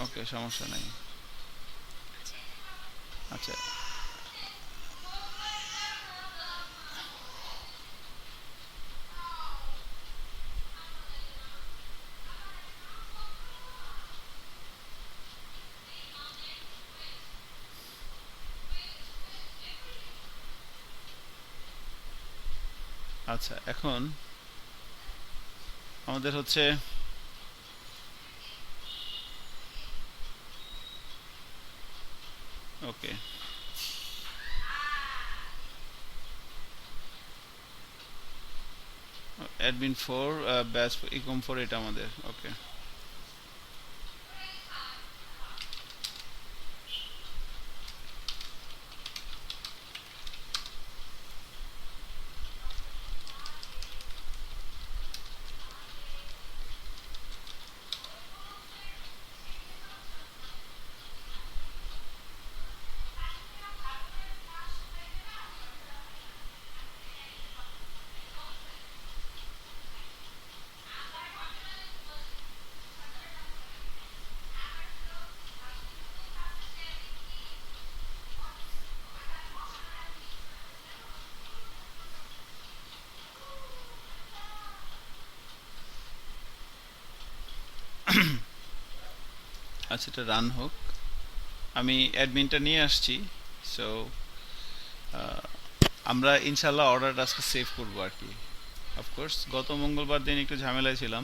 ওকে, সমস্যা নাই। আচ্ছা আচ্ছা, এখন আমাদের হচ্ছে ওকে, অ্যাডমিন 4 ব্যাচ ইকম 4 এটা আমাদের। ওকে, আচ্ছা, এটা রান হোক। আমি অ্যাডমিনটা নিয়ে আসছি। সো আমরা ইনশাল্লাহ অর্ডারটা আজকে সেভ করবো আর কি। অফকোর্স গত মঙ্গলবার দিন একটু ঝামেলায় ছিলাম,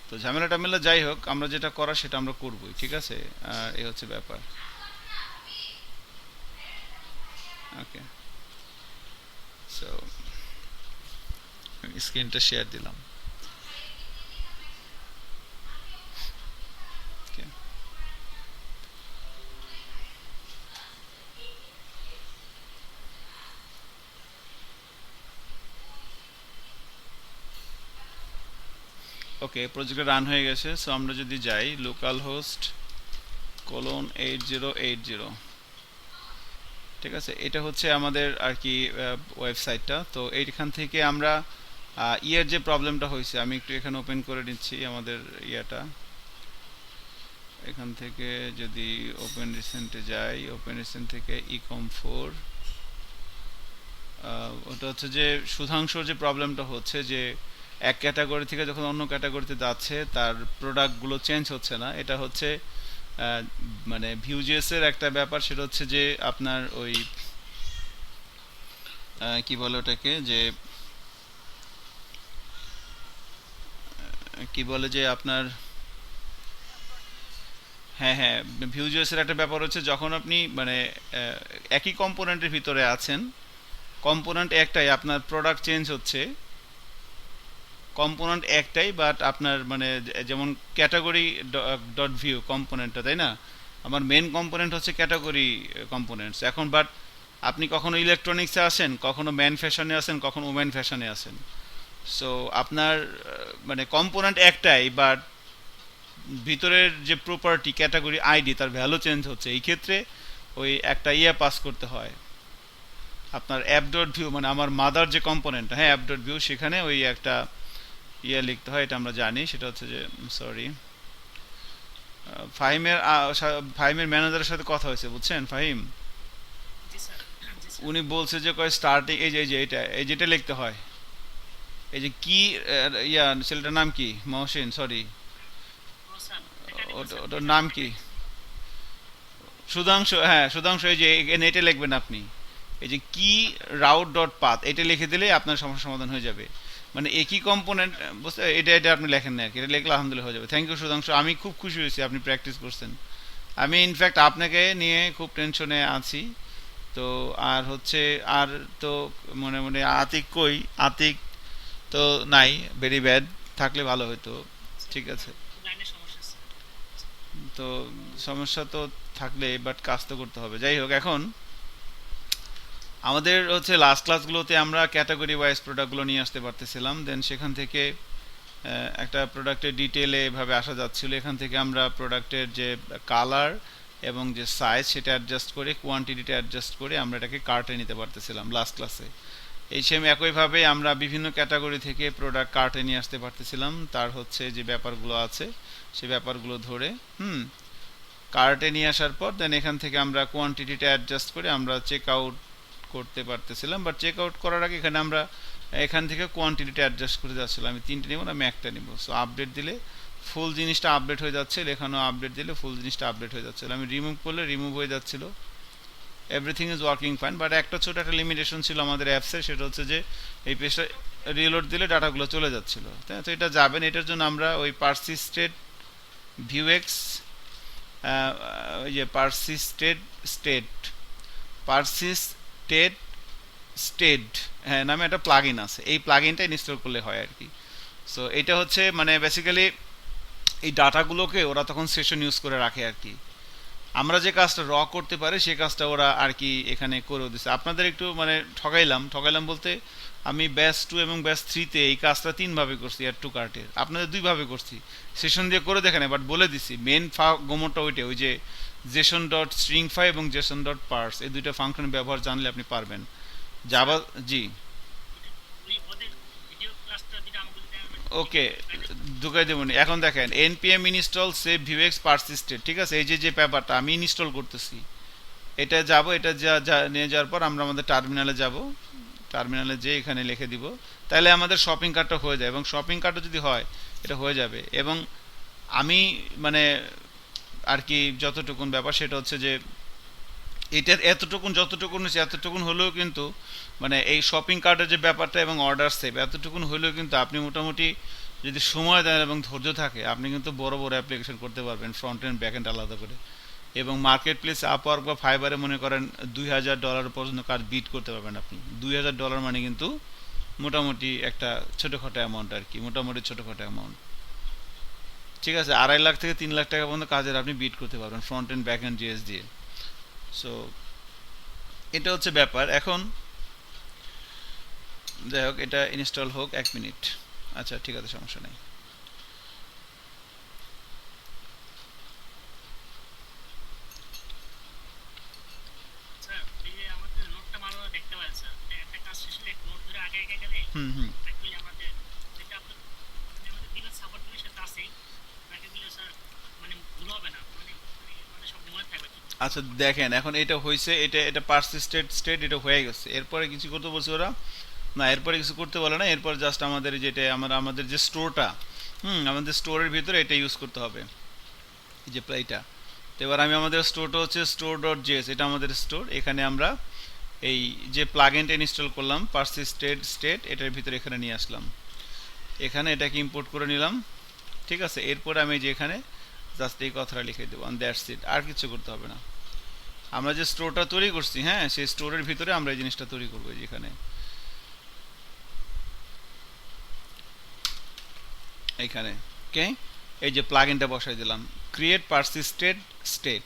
তো ঝামেলা টামেলা যাই হোক, আমরা যেটা করার সেটা আমরা করবোই, ঠিক আছে? আর এই হচ্ছে ব্যাপার। ওকে, সো স্ক্রিনটা শেয়ার দিলাম। ওকে, ওকে, প্রজেক্টটা রান হয়ে গেছে। সো আমরা যদি যাই লোকাল হোস্ট কোলন 8080, ঠিক আছে, এটা হচ্ছে আমাদের আর কি ওয়েবসাইটটা। তো এইখান থেকে আমরা ইয়ের যে প্রবলেমটা হয়েছে, আমি একটু এখানে ওপেন করে নিচ্ছি আমাদের ইয়েটা। এখান থেকে যদি ওপেন রিসেন্টে যাই, ওপেন রিসেন্ট থেকে ইকম 4, ওটা হচ্ছে যে সুধাংশর যে প্রবলেমটা হচ্ছে যে এক ক্যাটাগরি থেকে যখন অন্য ক্যাটাগরিতে যাচ্ছে তার প্রোডাক্টগুলো চেঞ্জ হচ্ছে না। এটা হচ্ছে আহ, মানে ভিউজিএস এর একটা ব্যাপার। সেটা হচ্ছে যে আপনার ওই কি বলে ওটাকে, যে কি বলে যে আপনার, হ্যাঁ হ্যাঁ, ভিউজিএস এর একটা ব্যাপার হচ্ছে যখন আপনি মানে একই কম্পোনেন্টের ভিতরে আছেন, কম্পোনেন্ট একটাই, আপনার প্রোডাক্ট চেঞ্জ হচ্ছে, কম্পোনেন্ট একটাই, বাট আপনার মানে যেমন ক্যাটাগরি ডট ভিউ কম্পোনেন্টটা, তাই না? আমার মেন কম্পোনেন্ট হচ্ছে ক্যাটাগরি কম্পোনেন্টস এখন, বাট আপনি কখনো ইলেকট্রনিক্সে আসেন, কখনো ম্যান ফ্যাশনে আসেন, কখনো ওমেন ফ্যাশনে আসেন। সো আপনার মানে কম্পোনেন্ট একটাই, বাট ভিতরের যে প্রপার্টি ক্যাটাগরি আইডি তার ভ্যালু চেঞ্জ হচ্ছে। এই ক্ষেত্রে ওই একটা ইয়ে পাস করতে হয় আপনার অ্যাপ ডট ভিউ, মানে আমার মাদার যে কম্পোনেন্ট, হ্যাঁ অ্যাপ ডট ভিউ, সেখানে ওই একটা ইয়ে লিখতে হয়। এটা আমরা জানি। সেটা হচ্ছে যে সরি, ফাহিমের ফাহিমের ম্যানেজারের সাথে কথা হয়েছে, বুঝছেন ফাহিম? উনি বলছে যে কয় স্টার্টিং এই যে এটা, এই যেটা লিখতে হয়, এই যে কি ইয়া ছেলেটার নাম কি, মহসিন, সরি, ওটার নাম কি, সুধাংশু, হ্যাঁ সুধাংশু, এই যে এটা লিখবেন আপনি, এই যে কি রাউট ডট পাথ, এটা লিখে দিলে আপনার সমস্যার সমাধান হয়ে যাবে। মানে একই কম্পোনেন্ট, বুঝতে, এটা আপনি লেখেন না আর কি, এটা লিখলে আলহামদুলিল্লাহ হয়ে যাবে। থ্যাংক ইউ সুধাংশু, আমি খুব খুশি হয়েছি আপনি প্র্যাকটিস করছেন। আমি ইনফ্যাক্ট আপনাকে নিয়ে খুব টেনশনে আছি। তো আর হচ্ছে, আর তো মনে মনে আতিক কই, আতিক তো নাই, ভেরি ব্যাড, থাকলে ভালো হতো। ঠিক আছে, তো সমস্যা তো থাকলে, বাট কাজ তো করতে হবে। যাই হোক, এখন আমাদের হচ্ছে লাস্ট ক্লাসগুলোতে আমরা ক্যাটাগরি ওয়াইজ প্রোডাক্টগুলো নিয়ে আসতে পারতেছিলাম, দেন সেখান থেকে একটা প্রোডাক্টের ডিটেলে এভাবে আসা যাচ্ছিল। এখান থেকে আমরা প্রোডাক্টের যে কালার এবং যে সাইজ সেটা অ্যাডজাস্ট করে, কোয়ান্টিটিটা অ্যাডজাস্ট করে আমরা এটাকে কার্টে নিতে পারতেছিলাম লাস্ট ক্লাসে। এই সেম একইভাবে আমরা বিভিন্ন ক্যাটাগরি থেকে প্রোডাক্ট কার্টে নিয়ে আসতে পারতেছিলাম, তার হচ্ছে যে ব্যাপারগুলো আছে সেই ব্যাপারগুলো ধরে কার্টে নিয়ে আসার পর দেন এখান থেকে আমরা কোয়ান্টিটিটা অ্যাডজাস্ট করে আমরা চেক আউট করতে পারতেছিলাম। বাট চেক আউট করার আগে এখানে আমরা এখান থেকে কোয়ান্টিটিটা অ্যাডজাস্ট করে যাচ্ছিলাম, আমি 3টে নেব না আমি একটা নেব। সো আপডেট দিলে ফুল জিনিসটা আপডেট হয়ে যাচ্ছে, এখানেও আপডেট দিলে ফুল জিনিসটা আপডেট হয়ে যাচ্ছিল, আমি রিমুভ করলে রিমুভ হয়ে যাচ্ছিল। Everything is working fine, but একটা ছোট একটা লিমিটেশন ছিল আমাদের অ্যাপসের, সেটা হচ্ছে যে এই পেজটা রিলোড দিলে ডাটাগুলো চলে যাচ্ছিল। তাই তো এটা যাবেন, এটার জন্য আমরা ওই পারসিস্টেড ভিউএক্স ওই যে পারসিস্টেড স্টেড হ্যাঁ নামে একটা প্লাগ ইন আছে, এই প্লাগ ইনটা ইনস্টল করলে হয় আর কি। সো এটা হচ্ছে মানে বেসিক্যালি এই ডাটাগুলোকে ওরা তখন সেশন ইউজ করে রাখে আর কি। আমরা যে কাজটা করতে পারি সেই কাজটা ওরা আর কি এখানে করে দিচ্ছে। আপনাদের একটু মানে ঠকাইলাম বলতে আমি ব্যাচ 2 এবং ব্যাচ 3-তে এই কাজটা 3 ভাবে করছি, অ্যাড টু কার্টের আপনাদের 2 ভাবে করছি, সেশন দিয়ে করে দেখেন। বাট বলে দিছি মেন গোমরটা ওইটা, ওই যে জেসন ডট স্ট্রিংফাই এবং জেসন ডট পার্স, এই দুইটা ফাংশন ব্যবহার জানলে আপনি পারবেন। জাভা জি ওকে ঢুকাই দেবো। এখন দেখেন npm ইনস্টল সেভ ভিউএক্স পারসিস্টেড, ঠিক আছে, এই যে ব্যাপারটা আমি ইনস্টল করতেছি, এটা যাব, এটা নিয়ে যাওয়ার পর আমরা আমাদের টার্মিনালে যাব, টার্মিনালে যে এখানে লিখে দিব, তাহলে আমাদের শপিং কার্টটা হয়ে যায়, এবং শপিং কার্টও যদি হয় এটা হয়ে যাবে। এবং আমি মানে আর কি যতটুকুন ব্যাপার সেটা হচ্ছে যে এটা যতটুকুন হলেও কিন্তু মানে এই শপিং কার্টের যে ব্যাপারটা এবং অর্ডার সেভ এতটুকুন হলেও কিন্তু আপনি মোটামুটি যদি সময় দেন এবং ধৈর্য থাকে আপনি কিন্তু বড় বড় অ্যাপ্লিকেশন করতে পারবেন, ফ্রন্ট এন্ড ব্যাক এন্ড আলাদা করে। এবং মার্কেট প্লেস আপওয়ার্ক বা ফাইবারে মনে করেন $2000 পর্যন্ত কাজ বিট করতে পারবেন আপনি। $2000 মানে কিন্তু মোটামুটি একটা ছোটোখাটো অ্যামাউন্ট আর কি, মোটামুটি ছোটোখাটো অ্যামাউন্ট, ঠিক আছে। 2.5 লাখ থেকে 3 লাখ টাকা পর্যন্ত কাজের আপনি বিট করতে পারবেন front end back end GS দিয়ে। সো এটা হচ্ছে ব্যাপার। এখন যাই হোক এটা ইনস্টল হোক 1 মিনিট। আচ্ছা ঠিক আছে, সমস্যা নেই। হুম হুম আচ্ছা দেখেন এখন এটা হয়েছে, এটা পারসিস্টেড স্টেট এটা হয়ে গেছে, এরপরে কিছু করতে বলছে ওরা না, এরপরে কিছু করতে বলে না, এরপর জাস্ট আমাদের যেটা আমাদের যে স্টোরটা আমাদের স্টোরের ভিতরে এটা ইউজ করতে হবে, এই যে এইটা। তো এবার আমি আমাদের স্টোরটা হচ্ছে স্টোর ডট জেএস, এটা আমাদের স্টোর, এখানে আমরা এই যে প্লাগইনটা ইনস্টল করলাম পারসিস্টেড স্টেট এটার ভিতরে এখানে নিয়ে আসলাম, এখানে এটাকে ইম্পোর্ট করে নিলাম, ঠিক আছে। এরপর আমি যে এখানে জাস্ট এই কথাটা লিখে দেবো, দ্যাটস ইট, আর কিছু করতে হবে না। আমরা যে স্টোরটা তৈরি করছি হ্যাঁ সেই স্টোরের ভিতরে আমরা এই জিনিসটা তৈরি করবো, যেখানে এইখানে ওকে এই যে প্লাগইনটা বসাই দিলাম ক্রিয়েট পারসিস্টেড স্টেট।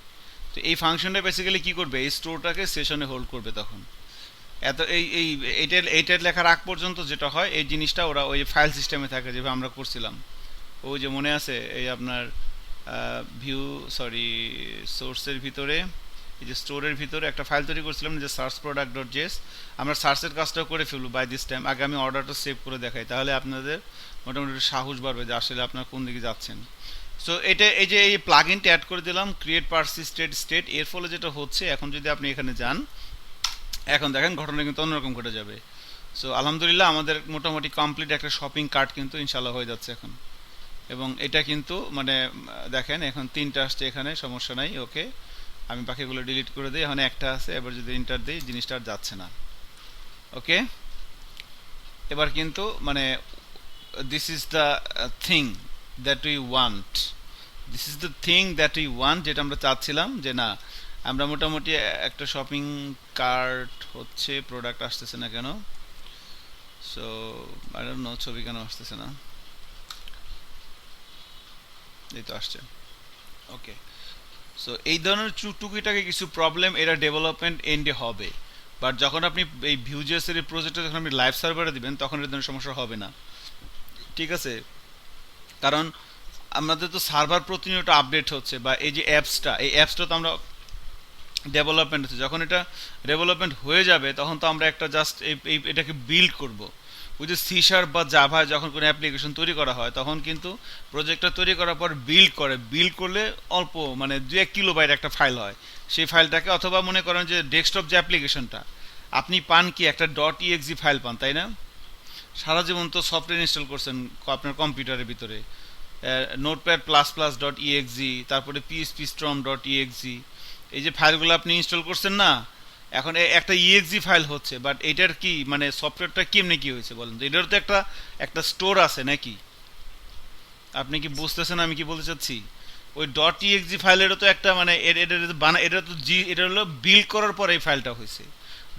তো এই ফাংশনটা বেসিক্যালি কি করবে, এই স্টোরটাকে সেশনে হোল্ড করবে তখন। এত এই এইটার লেখার আগ পর্যন্ত যেটা হয় এই জিনিসটা ওরা ওই ফাইল সিস্টেমে থাকে, যেভাবে আমরা করছিলাম। ওই যে মনে আছে এই আপনার ভিউ সোর্সের ভিতরে এই যে স্টোরের ভিতরে একটা ফাইল তৈরি করছিলাম যে সার্চ প্রোডাক্ট ডট জেএস, আমরা সার্চের কাজটাও করে ফেলবো বাই দিস টাইম। আগে আমি অর্ডারটা সেভ করে দেখাই, তাহলে আপনাদের মোটামুটি সাহস বাড়বে যে আসলে আপনারা কোন দিকে যাচ্ছেন। সো এটা এই যে এই প্লাগইনটা অ্যাড করে দিলাম ক্রিয়েট পারসিস্টেড স্টেট, এর ফলে যেটা হচ্ছে এখন যদি আপনি এখানে যান এখন দেখেন ঘটনা কিন্তু অন্যরকম ঘটে যাবে। সো আলহামদুলিল্লাহ আমাদের মোটামুটি কমপ্লিট একটা শপিং কার্ট কিন্তু ইনশাল্লাহ হয়ে যাচ্ছে এখন। এবং এটা কিন্তু মানে দেখেন এখন 3টা আসছে এখানে, সমস্যা নাই, ওকে। আমি বাকিগুলো ডিলিট করে দিই, এখানে একটা আছে, এবার যদি এন্টার দিই জিনিসটা আর যাচ্ছে না, ওকে। এবার কিন্তু মানে this is the thing that we want, this is the thing that we want, যেটা আমরা চাচ্ছিলাম যে না আমরা মোটামুটি একটা শপিং কার্ট হচ্ছে, প্রোডাক্ট আসতেছে না কেন, সো আই ডোন্ট নো ছবি কেন আসতেছে না, এই তো আসছে, ওকে। সো এই ধরনের টুকিটাকি কিছু প্রবলেম এরা ডেভেলপমেন্ট এন্ডে হবে, বাট যখন আপনি এই ভিউজেস এর প্রজেক্টটা যখন আপনি লাইভ সার্ভারে দিবেন তখন এই ধরনের সমস্যা হবে না, ঠিক আছে। কারণ আমাদের তো সার্ভার প্রতিনিয়ত আপডেট হচ্ছে, বা এই যে অ্যাপসটা এই অ্যাপসটা তো আমরা ডেভেলপমেন্ট হচ্ছে, যখন এটা ডেভেলপমেন্ট হয়ে যাবে তখন তো আমরা একটা জাস্ট এটাকে বিল্ড করব। ওই যে সি শার্প বা জাভায় যখন কোনো অ্যাপ্লিকেশন তৈরি করা হয় তখন কিন্তু প্রজেক্টটা তৈরি করার পর বিল্ড করলে অল্প মানে 2-1 কিলোবাইট একটা ফাইল হয়। সেই ফাইলটাকে, অথবা মনে করেন যে ডেস্কটপ যে অ্যাপ্লিকেশনটা আপনি পান কি একটা ডট ইএক্সি ফাইল পান, তাই না? সারা জীবন তো সফটওয়্যার ইনস্টল করছেন আপনার কম্পিউটারের ভিতরে, notepad plus plus dot exe, তারপরে পিএসপি স্ট্রম ডট ইএক্সি, এই যে ফাইলগুলো আপনি ইনস্টল করছেন না, এখন একটা ইএক্সি ফাইল হচ্ছে, বাট এটার কি মানে সফটওয়্যারটা কেমনে কি হয়েছে বলেন তো? এটার তো একটা একটা স্টোর আছে নাকি? আপনি কি বুঝতেছেন আমি কি বলতে চাচ্ছি? ওই ডট ইএক্সি ফাইলেরও তো একটা মানে এটা তো এটা হলো বিল্ড করার পরে এই ফাইলটা হয়েছে।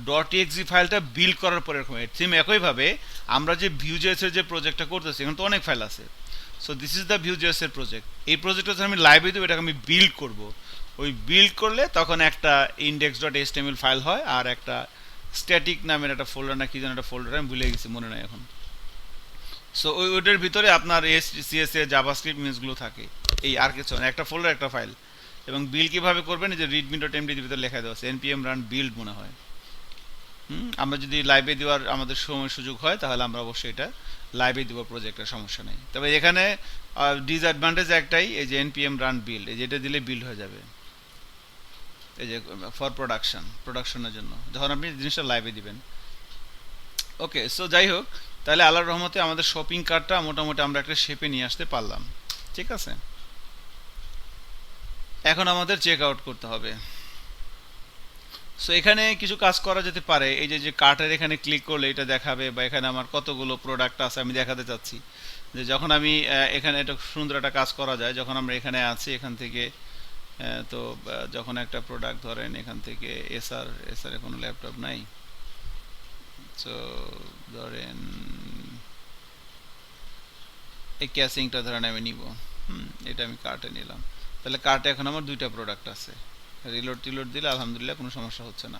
ডট ইএক্সি ফাইলটা বিল্ড করার পরে এরকম সেম একইভাবে আমরা যে ভিউজেস এর যে প্রজেক্টটা করতেছি এখানে তো অনেক ফাইল আছে। সো দিস ইজ দ্য ভিউজেস এর প্রজেক্ট। এই প্রজেক্টটা আমি লাইভে দেবো, এটাকে আমি বিল্ড করব। ওই বিল্ড করলে তখন একটা ইন্ডেক্স ডট এইচটিএমএল ফাইল হয় আর একটা স্ট্যাটিক নামের একটা ফোল্ডার না কি যেন একটা ফোল্ডার, আমি ভুলে গেছি, মনে নাই এখন। সো ওইটার ভিতরে আপনার সিএসএ জাভাস্ক্রিপ্ট মিনসগুলো থাকে, এই আর কিছু না, একটা ফোল্ডার একটা ফাইল। এবং বিল্ড কিভাবে করবেন, যে রিডমি ডট এমডি ভিতরে লেখা দেওয়া আছে এনপিএম রান বিল্ড মনে হয়। আমরা যদি লাইভে দেওয়ার আমাদের সময় সুযোগ হয় তাহলে আমরা অবশ্যই এটা লাইভে দেবো, প্রজেক্টের সমস্যা নেই। তবে এখানে ডিসঅ্যাডভান্টেজ একটাই, এই যে এনপিএম রান বিল্ড, এই যেটা দিলে বিল্ড হয়ে যাবে, এই যে ফর প্রোডাকশনের জন্য যখন আপনি জিনিসটা লাইভে দিবেন। ওকে, সো যাই হোক, তাহলে আল্লাহর রহমতে আমাদের শপিং কার্টটা মোটামুটি আমরা একটা শেপে নিয়ে আসতে পারলাম। ঠিক আছে, এখন আমাদের চেক আউট করতে হবে। সো এখানে কিছু কাজ করা যেতে পারে, এই যে কার্টের এখানে ক্লিক করলে এটা দেখাবে, বা এখানে আমার কতগুলো প্রোডাক্ট আছে আমি দেখাতে চাচ্ছি, যে যখন আমি এখানে একটা সুন্দর একটা কাজ করা যায়, যখন আমরা এখানে আছি এখান থেকে তো যখন একটা প্রোডাক্ট ধরেন এখান থেকে এসআর কোনো ল্যাপটপ নাই, সো ধরেন এই ক্যাসিংটা ধরেন আমি নিব, এটা আমি কার্টে নিলাম, তাহলে কার্টে এখন আমার 2টা প্রোডাক্ট আছে। রিলোড দিলে আলহামদুলিল্লাহ কোনো সমস্যা হচ্ছে না।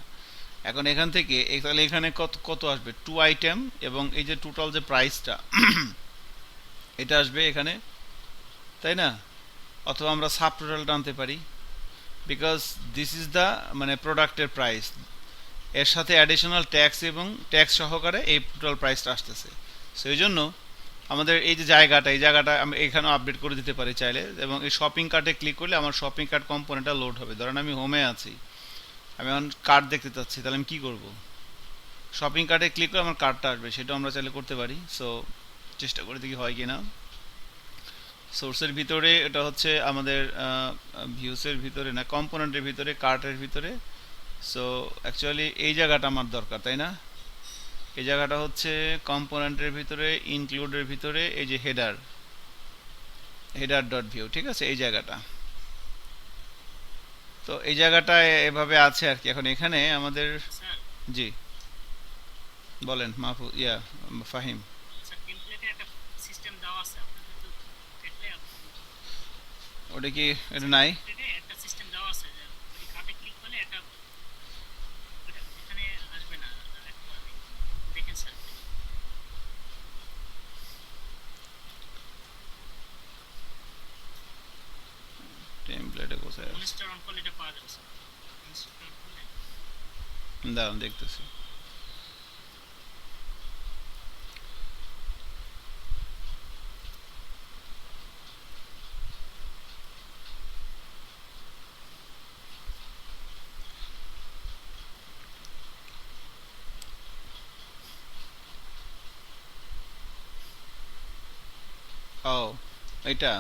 এখন এখান থেকে তাহলে এখানে কত কত আসবে, 2 আইটেম, এবং এই যে টোটাল যে প্রাইসটা এটা আসবে এখানে, তাই না? অথবা আমরা সাব টোটাল টানতে পারি, বিকজ দিস ইজ দ্য মানে প্রোডাক্টের প্রাইস, এর সাথে অ্যাডিশনাল ট্যাক্স এবং ট্যাক্স সহকারে এই টোটাল প্রাইসটা আসতেছে। সেই জন্য আমাদের এই যে এই জায়গাটা আমি এখানেও আপডেট করে দিতে পারি চাইলে, এবং এই শপিং কার্টে ক্লিক করলে আমার শপিং কার্ট কম্পোনেন্টটা লোড হবে। ধরেন আমি হোমে আছি, আমি এখন কার্ট দেখতে চাচ্ছি, তাহলে আমি কী করব? শপিং কার্টে ক্লিক করে আমার কার্টটা আসবে, সেটাও আমরা চাইলে করতে পারি। সো চেষ্টা করে দেখি হয় কি না। সোর্সের ভিতরে এটা হচ্ছে আমাদের ভিউসের ভিতরে না, কম্পোনেন্টের ভিতরে, কার্টের ভিতরে। সো অ্যাকচুয়ালি এই জায়গাটা আমার দরকার, তাই না? এই জায়গাটা হচ্ছে কম্পোনেন্টের ভিতরে, ইনক্লুডের ভিতরে, এই যে হেডার ডট ভিউ, ঠিক আছে, এই জায়গাটা। তো এই জায়গাটা এভাবে আছে আর কি। এখন এখানে আমাদের, স্যার জি বলেন মাহফুজ, ফাহিম। স্যার টেমপ্লেটে একটা সিস্টেম দেওয়া আছে, আপনি যদি দেখলে ওটা কি, এটা স্যার নাই? টেমপ্লেটে একটা সিস্টেম দেওয়া আছে যে ওই কার্ডে ক্লিক করলে এটা এখানে আসবে না, একটু দেখেন স্যার প্লিজ। টেমপ্লেটে কোথায় আছে? ইনস্টল অন করলে এটা পাওয়া যাবে স্যার, ইনস্টল অন করলে। দাঁড়ান দেখতেছি। ও, এটা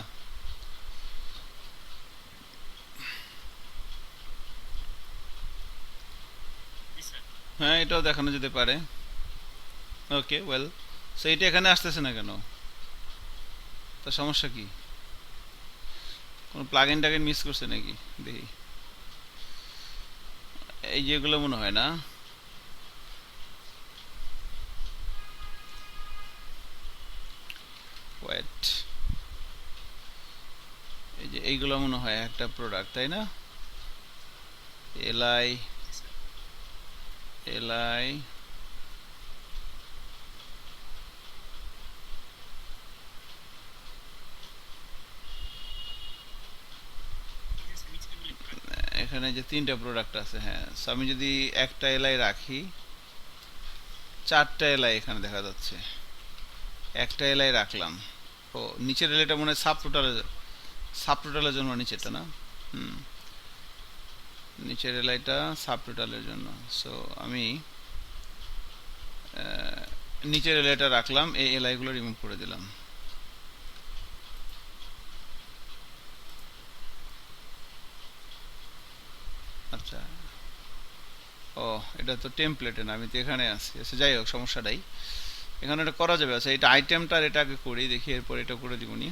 জি স্যার। হ্যাঁ, এটাও দেখানো যেতে পারে। ওকে, ওয়েল, সো এটা এখানে আসতেছে না কেন? তার সমস্যা কি? কোনো প্লাগ ইন টাগিন মিস করছে নাকি দেখি। এই যেগুলো মনে হয় না। ওয়েট, এই যে এইগুলো মনে হয় একটা প্রোডাক্ট, তাই না? এলআই, জি স্যার। এলআই, এই যে স্যার নিচে বলে প্রোডাক্ট, এখানে যে তিনটা প্রোডাক্ট আছে, হ্যাঁ, সো আমি যদি একটা এলআই রাখি, চারটা এলআই এখানে দেখা যাচ্ছে, একটা এলআই রাখলাম। ও নিচের এলআইটা মনে হয় সাব টোটালের জন্য নিচেরটা না, হুম, নিচের এলআইটা সাব টোটালের জন্য। সো আমি নিচের এলআইটা রাখলাম, এই এলআইগুলো রিমুভ করে দিলাম। আচ্ছা, ও এটা তো টেমপ্লেটে না, আমি তো এখানে আছি। আচ্ছা যাই হোক, সমস্যা নাই, এখানে এটা করা যাবে। আচ্ছা এটা আইটেমটা, এটা আগে করি, দেখি এরপর এটা করে দিবনি।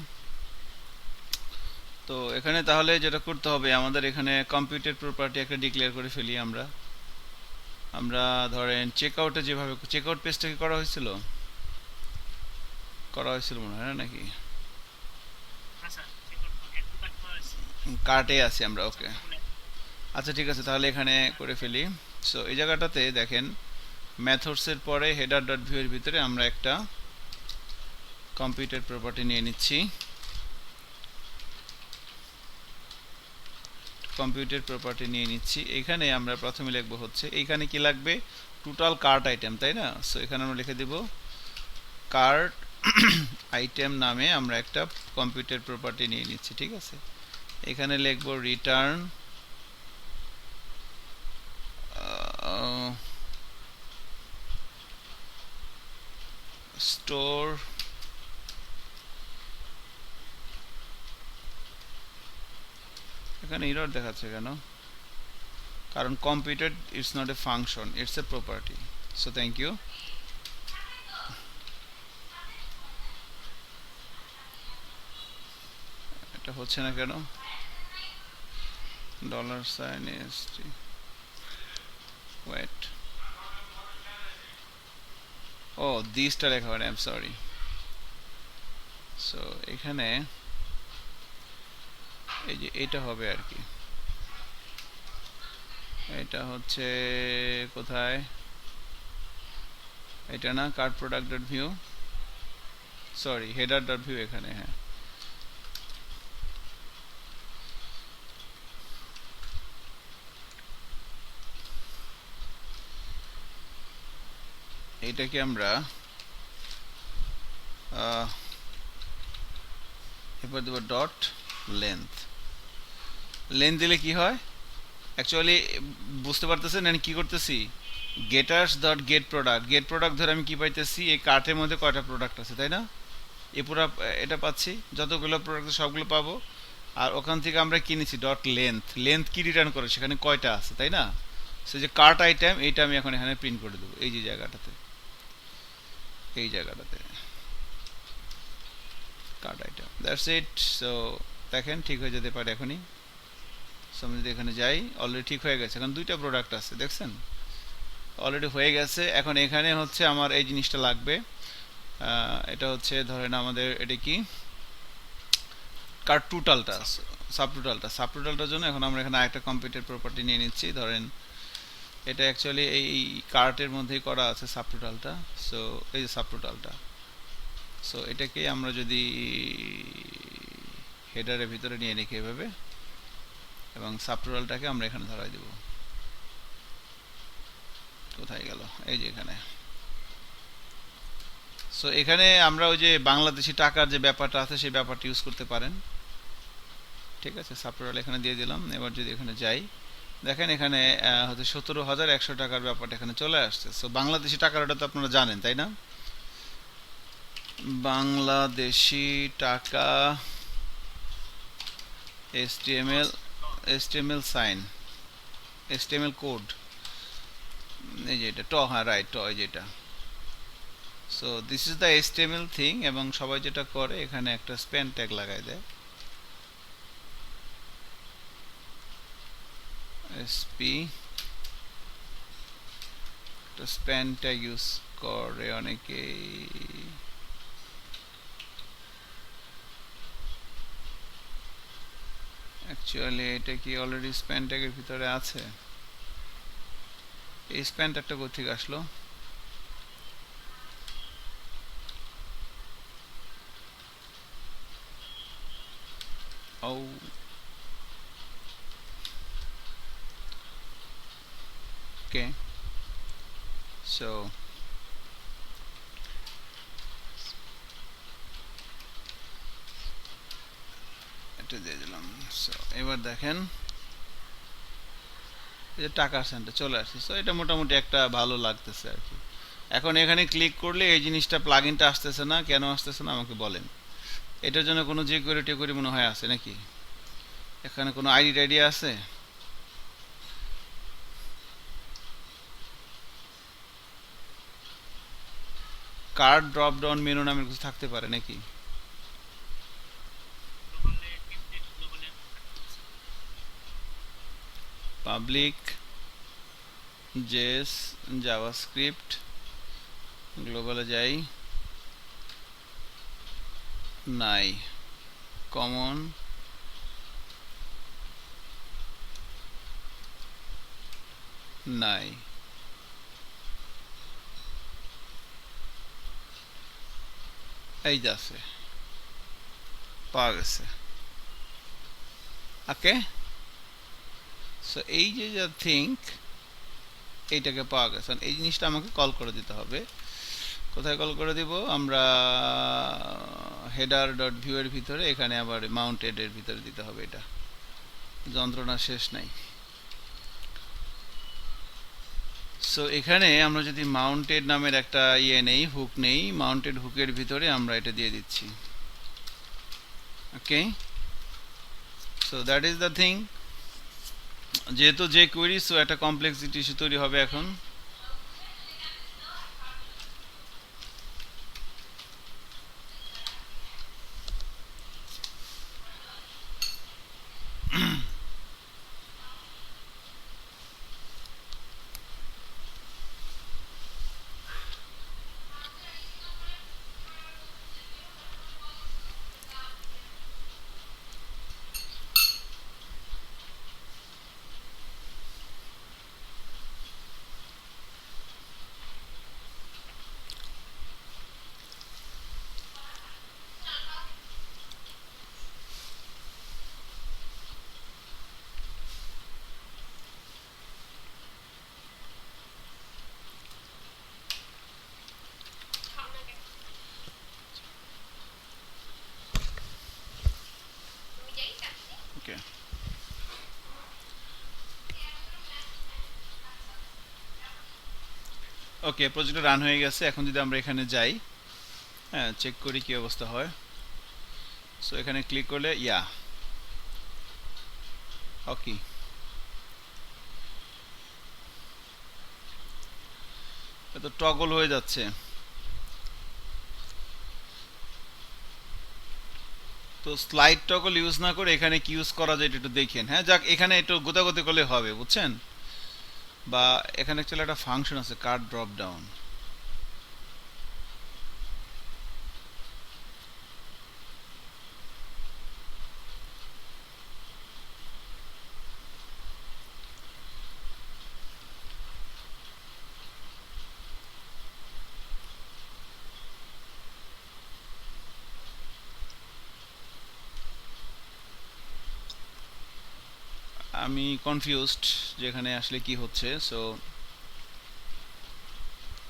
তো এখানে তাহলে যেটা করতে হবে আমাদের, এখানে কম্পিউটার প্রপার্টি একটা ডিক্লেয়ার করে ফেলি আমরা। আমরা ধরেন চেক আউটে যেভাবে চেক আউট পেজটা কি করা হয়েছিল মনে হয় না নাকি, হ্যাঁ স্যার, চেক আউট করে এক দু কাজ করা হয়েছে। কার্টে আছি আমরা, ওকে। সবগুলো আচ্ছা ঠিক আছে, তাহলে এখানে করে ফেলি। সো এই জায়গাটাতে দেখেন, মেথডসের পরে হেডার ডট ভিউ এর ভিতরে আমরা একটা কম্পিউটার প্রপার্টি নিয়ে নিচ্ছি। এখানে আমরা প্রথমে লিখবো হচ্ছে, এইখানে কি লাগবে, টোটাল কার্ট আইটেম, তাই না? সো এখানে আমরা লিখে দিব কার্ট আইটেম নামে আমরা একটা কম্পিউটার প্রপার্টি নিয়ে নিচ্ছি, ঠিক আছে। এখানে লিখবো রিটার্ন স্টোর এখানে এরর দেখাচ্ছে কেন? কারণ computer it's not a function, it's a property. So thank you. এটা হচ্ছে না কেন? $ST ওয়েট, ও দিসটা লেখা হয়, আই এম সরি। সো এখানে এই যে এটা হবে আর কি, এটা হচ্ছে কোথায়, এটা না, card product dot view, sorry header dot view এখানে, হ্যাঁ। এইটাকে আমরা এরপর দেবো ডট লেন্থ দিলে কি হয় অ্যাকচুয়ালি বুঝতে পারতেছেন আমি কি করতেছি, গেটার্স ডট গেট প্রোডাক্ট ধরে আমি কি পাইতেছি, এই কার্টের মধ্যে কয়টা প্রোডাক্ট আছে, তাই না? এ পুরো এটা পাচ্ছি, যতগুলো প্রোডাক্ট সবগুলো পাবো। আর ওখান থেকে আমরা কিনেছি ডট লেন্থ কি রিটার্ন করে, সেখানে কয়টা আছে, তাই না? সে যে কার্ট আইটেম, এইটা আমি এখন এখানে প্রিন্ট করে দেবো, এই যে জায়গাটাতে, এই জায়গাটাতে cart item, that's it. So দেখেন ঠিক হয়ে যেতে পারে এখনই। সো আমি যদি এখানে যাই, অলরেডি ঠিক হয়ে গেছে, এখন দুইটা প্রোডাক্ট আছে, দেখছেন অলরেডি হয়ে গেছে। এখন এখানে হচ্ছে আমার এই জিনিসটা লাগবে, এটা হচ্ছে ধরেন আমাদের এটা কি কার্ট টোটালটা, সাব টোটালটার জন্য এখন আমরা এখানে আরেকটা কম্পিউটার প্রপার্টি নিয়ে নিচ্ছি। ধরেন এটা অ্যাকচুয়ালি এই কার্টের মধ্যেই করা আছে সাব টোটালটা। সো এই যে সাব টোটালটা, সো এটাকে আমরা যদি হেডারের ভিতরে নিয়ে রেখে এভাবে, এবং সাব টোটালটাকে আমরা এখানে ধরাই দেব, কোথায় গেল, এই যে এখানে। সো এখানে আমরা ওই যে বাংলাদেশি টাকার যে ব্যাপারটা আছে সেই ব্যাপারটা ইউজ করতে পারেন, ঠিক আছে। সাব টোটাল এখানে দিয়ে দিলাম। এবার যদি এখানে যাই, দেখেন এখানে হয়তো 17,100 টাকার ব্যাপারটা এখানে চলে আসছে। সো বাংলাদেশি টাকার, ওটা তো আপনারা জানেন তাই না, বাংলাদেশি টাকা HTML সাইন, HTML কোড, এই যে এটা হ্যাঁ রাইট, এই যেটা। So this is the HTML thing, এবং সবাই যেটা করে এখানে একটা স্প্যান ট্যাগ লাগাই দেয়, এসপি, একটা স্প্যান ট্যাগ ইউজ করে অনেকেই। অ্যাকচুয়ালি এটা কি অলরেডি স্প্যান ট্যাগের ভিতরে আছে? এই স্প্যান ট্যাগটা কোথা থেকে আসলো? ও ওকে, সো এটা দিয়ে দিলাম। সো এবার দেখেন এই যে টাকা সেন্টার চলে আসছে। সো এটা মোটামুটি একটা ভালো লাগতেছে আর কি। এখন এখানে ক্লিক করলে এই জিনিসটা প্লাগইনটা আসতেছে না, কেন আসতেছে না আমাকে বলেন। এটার জন্য কোনো সিকিউরিটি মনে হয় আছে নাকি? এখানে কোনো আইডি টাইডি আছে? কার্ড ড্রপ ডাউন মেনু নামের কিছু থাকতে পারে নাকি? গ্লোবালে টেমপ্লেট গ্লোবালে পাবলিক জেস জাভাস্ক্রিপ্ট গ্লোবালে যাই, নাই। কমন নাই। এই যে আছে, পাওয়া গেছে। ওকে, সো এই যে যা থিঙ্ক এইটাকে পাওয়া গেছে। এই জিনিসটা আমাকে কল করে দিতে হবে। কোথায় কল করে দিব আমরা? হেডার ডট ভিউ এর ভিতরে, এখানে আবার মাউন্টেড এর ভিতরে দিতে হবে। এটা যন্ত্রণা শেষ নাই। সো এখানে আমরা যদি মাউন্টেড নামের একটা নেই, হুক নেই, মাউন্টেড হুকের ভিতরে আমরা এটা দিয়ে দিচ্ছি। Okay, so that is the thing. যেহেতু যে কোয়েরি, সো একটা কমপ্লেক্সিটি ইস্যু তৈরি হবে এখন। ওকে, ওকে, প্রজেক্টটা রান হয়ে গেছে। এখন যদি আমরা এখানে যাই, হ্যাঁ, চেক করি কি অবস্থা হয়। সো এখানে ক্লিক করলে ওকে, তো টগল হয়ে যাচ্ছে। তো স্লাইড টগল ইউজ না করে এখানে কি ইউজ করা যায় এটা একটু দেখেন। হ্যাঁ, যাক, এখানে একটু গোতাগতি করলে হবে, বুঝছেন? বা এখানে চলে একটা ফাংশন আছে, কার্ড ড্রপ ডাউন। আমি কনফিউজড যে এখানে আসলে কি হচ্ছে। সো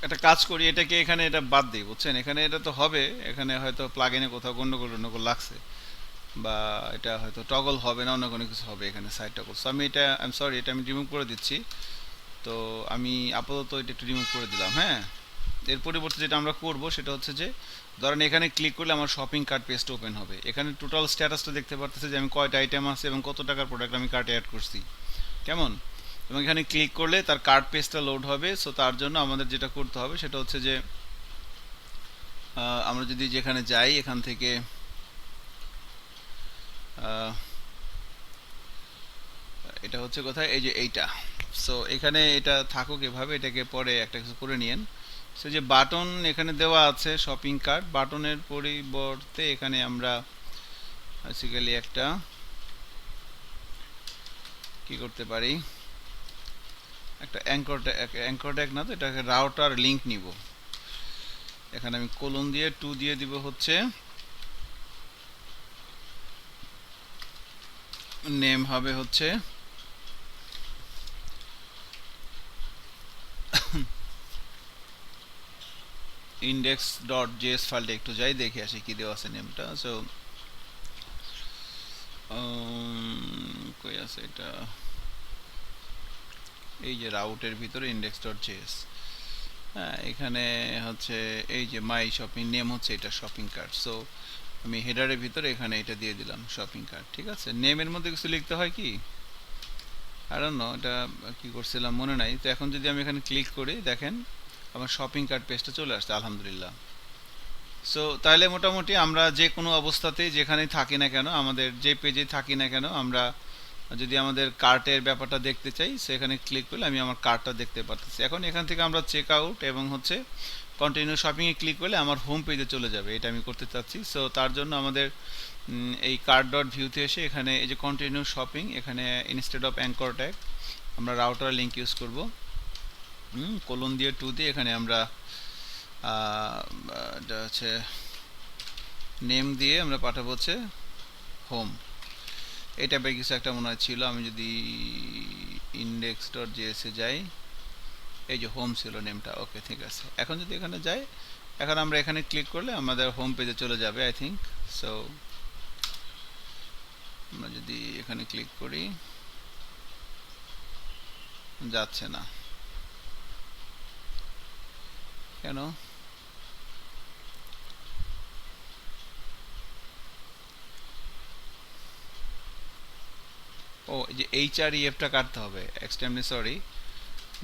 একটা কাজ করি, এটাকে এখানে এটা বাদ দিই, বুঝছেন? এখানে এটা তো হবে, এখানে হয়তো প্লাগ ইনে কোথাও গন্ডগোল লাগছে, বা এটা হয়তো টগল হবে না, অন্য কোনো কিছু হবে এখানে সাইড টগল। সো আমি এটা, আই এম সরি, এটা আমি রিমুভ করে দিচ্ছি। তো আমি আপাতত এটা একটু রিমুভ করে দিলাম। হ্যাঁ, এর পরিবর্তে যেটা আমরা করব সেটা হচ্ছে যে, ধরেন এখানে ক্লিক করলে আমার শপিং কার্ট পেজটা ওপেন হবে। এখানে টোটাল স্ট্যাটাসটা দেখতে পারতেছে যে আমি কয়টা আইটেম আছে এবং কত টাকার প্রোডাক্ট আমি কার্টে অ্যাড করছি, কেমন? এবং এখানে ক্লিক করলে তার কার্ট পেজটা লোড হবে। সো তার জন্য আমাদের যেটা করতে হবে সেটা হচ্ছে যে, আমরা যদি যেখানে যাই, এখান থেকে এটা হচ্ছে কোথায়, এই যে এইটা। সো এখানে এটা থাকুক এভাবে, এটাকে পরে একটা কিছু করে নিয়েন। সো যে বাটন এখানে দেওয়া আছে শপিং কার্ট, বাটনের পরিবর্তে এখানে আমরা বেসিক্যালি একটা কি করতে পারি, একটা অ্যাঙ্কর ট্যাগ না, তো এটাকে রাউটার লিংক নিব। এখানে আমি কোলন দিয়ে 2 দিয়ে দিব হচ্ছে নেম হবে হচ্ছে index.js ফাইলটা একটু যাই দেখে আসি কি দেওয়া আছে নেমটা। সো কই আছে এটা, এই যে রাউটের ভিতরে index.js, হ্যাঁ এখানে হচ্ছে এই যে মাই শপিং নেম হচ্ছে এটা শপিং কার্ট। সো আমি হেডারের ভিতরে এখানে এটা দিয়ে দিলাম শপিং কার্ট। ঠিক আছে, নেমের মধ্যে কিছু লিখতে হয় কি আই ডোন্ট নো, এটা কি করছিলাম মনে নাই। তো এখন যদি আমি এখানে ক্লিক করি দেখেন আমার শপিং কার্ট পেজটা চলে আসছে আলহামদুলিল্লাহ। সো তাহলে মোটামুটি আমরা যে কোনো অবস্থাতেই যেখানেই থাকি না কেন, আমাদের যে পেজে থাকি না কেন, আমরা যদি আমাদের কার্টের ব্যাপারটা দেখতে চাই সেখানে ক্লিক করলে আমি আমার কার্টটা দেখতে পারতেছি। এখন এখান থেকে আমরা চেক আউট এবং হচ্ছে কন্টিনিউ শপিংয়ে ক্লিক করলে আমার হোম পেজে চলে যাবে, এটা আমি করতে চাচ্ছি। সো তার জন্য আমাদের এই কার্ট ডট ভিউতে এসে এখানে এই যে কন্টিনিউ শপিং, এখানে ইনস্টেড অফ অ্যাঙ্কর ট্যাগ আমরা রাউটার লিঙ্ক ইউজ করব, কোলন দিয়ে 2 দিয়ে এখানে আমরা এটা হচ্ছে নেম দিয়ে আমরা পাঠাবো হচ্ছে হোম, এই টাইপের কিছু একটা মনে হয় ছিল। আমি যদি index.js এ যাই, এই যে হোম ছিল নেমটা, ওকে ঠিক আছে। এখন যদি এখানে যাই, এখন আমরা এখানে ক্লিক করলে আমাদের হোম পেজে চলে যাবে আই থিঙ্ক। সো আমরা যদি এখানে ক্লিক করি, যাচ্ছে না কেন? ও এই যে href টা কাটতে হবে, extremely sorry,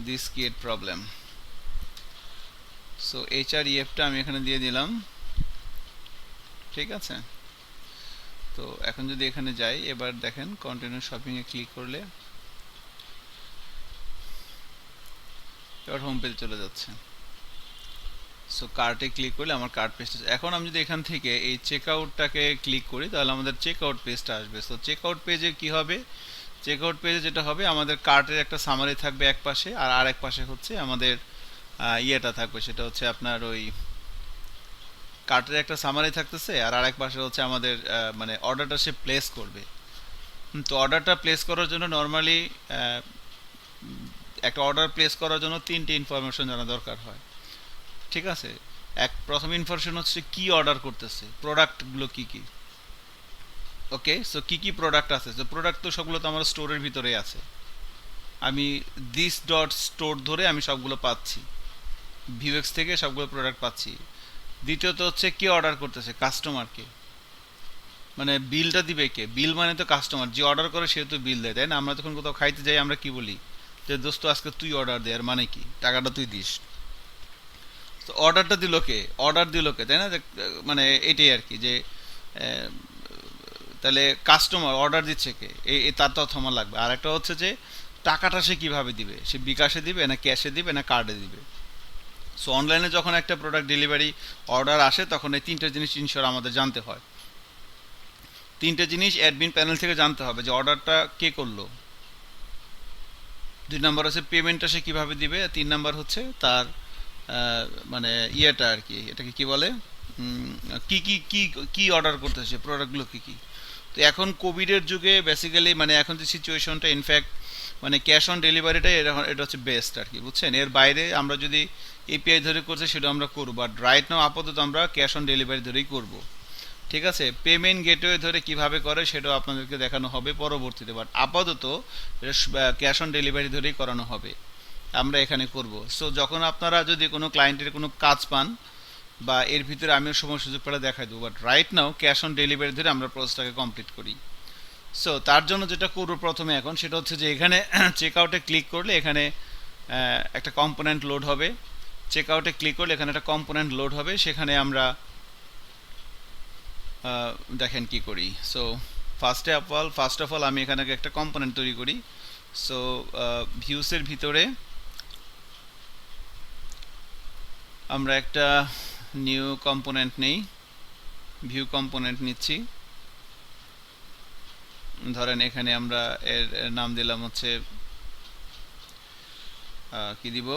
this create problem. So href-টা আমি এখানে দিয়ে দিলাম, ঠিক আছে। তো এখন যদি এখানে যাই, এবার দেখেন কন্টিনিউ শপিং এ ক্লিক করলে এবার হোম পেজে চলে যাচ্ছে। সো কার্টে ক্লিক করলে আমার কার্ট পেজটা, এখন আমি যদি এখান থেকে এই চেক আউটটাকে ক্লিক করি তাহলে আমাদের চেক আউট পেজটা আসবে। সো চেক আউট পেজে কি হবে, চেক আউট পেজে যেটা হবে আমাদের কার্টের একটা সামারি থাকবে এক পাশে, আর আরেক পাশে হচ্ছে আমাদের ইয়েটা থাকবে, সেটা হচ্ছে আপনার ওই কার্টের একটা সামারি থাকতেছে, আর আরেক পাশে হচ্ছে আমাদের মানে অর্ডারটা সে প্লেস করবে। তো অর্ডারটা প্লেস করার জন্য নর্মালি একটা অর্ডার প্লেস করার জন্য 3টে ইনফরমেশন জানা দরকার হয়, ঠিক আছে। প্রথম ইনফরমেশন হচ্ছে কি অর্ডার করতেছে, প্রোডাক্টগুলো কি কি, ওকে। সো কি কি প্রোডাক্ট আছে, তো প্রোডাক্ট তো সবগুলো তো আমার স্টোরের ভিতরেই আছে, আমি দিস ডট স্টোর ধরে আমি সবগুলো পাচ্ছি, ভিউএক্স থেকে সবগুলো প্রোডাক্ট পাচ্ছি। দ্বিতীয়ত হচ্ছে কে অর্ডার করতেছে, কাস্টমারকে, মানে বিলটা দিবে কে, বিল মানে তো কাস্টমার, যে অর্ডার করে সে তো বিল দেয়, তাই না। আমরা যখন কোথাও খাইতে যাই আমরা কি বলি যে দোস্ত আজকে তুই অর্ডার দে, আর মানে কি টাকাটা তুই দিস। তো অর্ডারটা দিল কে, অর্ডার দিল কে, তাই না, মানে এটাই আর কি যে তাহলে কাস্টমার অর্ডার দিচ্ছে কে, এই তার তথ্য আমার লাগবে। আর একটা হচ্ছে যে টাকাটা সে কিভাবে দিবে, সে বিকাশে দিবে না ক্যাশে দিবে না কার্ডে দিবে। সো অনলাইনে যখন একটা প্রোডাক্ট ডেলিভারি অর্ডার আসে তখন এই 3টে জিনিস ইনশিওর আমাদের জানতে হয়। 3টে জিনিস অ্যাডমিন প্যানেল থেকে জানতে হবে, যে অর্ডারটা কে করলো, 2 নাম্বার হচ্ছে পেমেন্টটা সে কিভাবে দিবে, 3 নাম্বার হচ্ছে তার মানে ইয়েটা আর কি, এটাকে কি বলে, কি কি কি কি অর্ডার করতেছে, প্রোডাক্টগুলো কি কি। তো এখন কোভিডের যুগে বেসিক্যালি মানে এখন যে সিচুয়েশনটা, ইনফ্যাক্ট মানে ক্যাশ অন ডেলিভারিটাই এটা হচ্ছে বেস্ট আর কি, বুঝছেন। এর বাইরে আমরা যদি এপিআই ধরে করছি সেটা আমরা করবো, বাট রাইট নাও আপাতত আমরা ক্যাশ অন ডেলিভারি ধরেই করব, ঠিক আছে। পেমেন্ট গেটওয়ে ধরে কিভাবে করে সেটাও আপনাদেরকে দেখানো হবে পরবর্তীতে, বাট আপাতত ক্যাশ অন ডেলিভারি ধরেই করানো হবে, আমরা এখানে করব। সো যখন আপনারা যদি কোনো ক্লায়েন্টের কোনো কাজ পান বা এর ভিতরে আমিও সময় সুযোগ পেলে দেখাই দেবো, but right now cash on delivery ধরে আমরা প্রসেসটাকে কমপ্লিট করি। সো তার জন্য যেটা করবো প্রথমে এখন সেটা হচ্ছে যে এখানে চেক আউটে ক্লিক করলে এখানে একটা কম্পোনেন্ট লোড হবে, চেক আউটে ক্লিক করলে এখানে একটা কম্পোনেন্ট লোড হবে, সেখানে আমরা দেখেন কি করি। সো ফার্স্ট অফ অল আমি এখানে একটা কম্পোনেন্ট তৈরি করি। সো ভিউসের ভিতরে আমরা একটা নিউ কম্পোনেন্ট নেই, ভিউ কম্পোনেন্ট নিচ্ছি, ধরেন এখানে আমরা এর নাম দিলাম হচ্ছে কি দিব,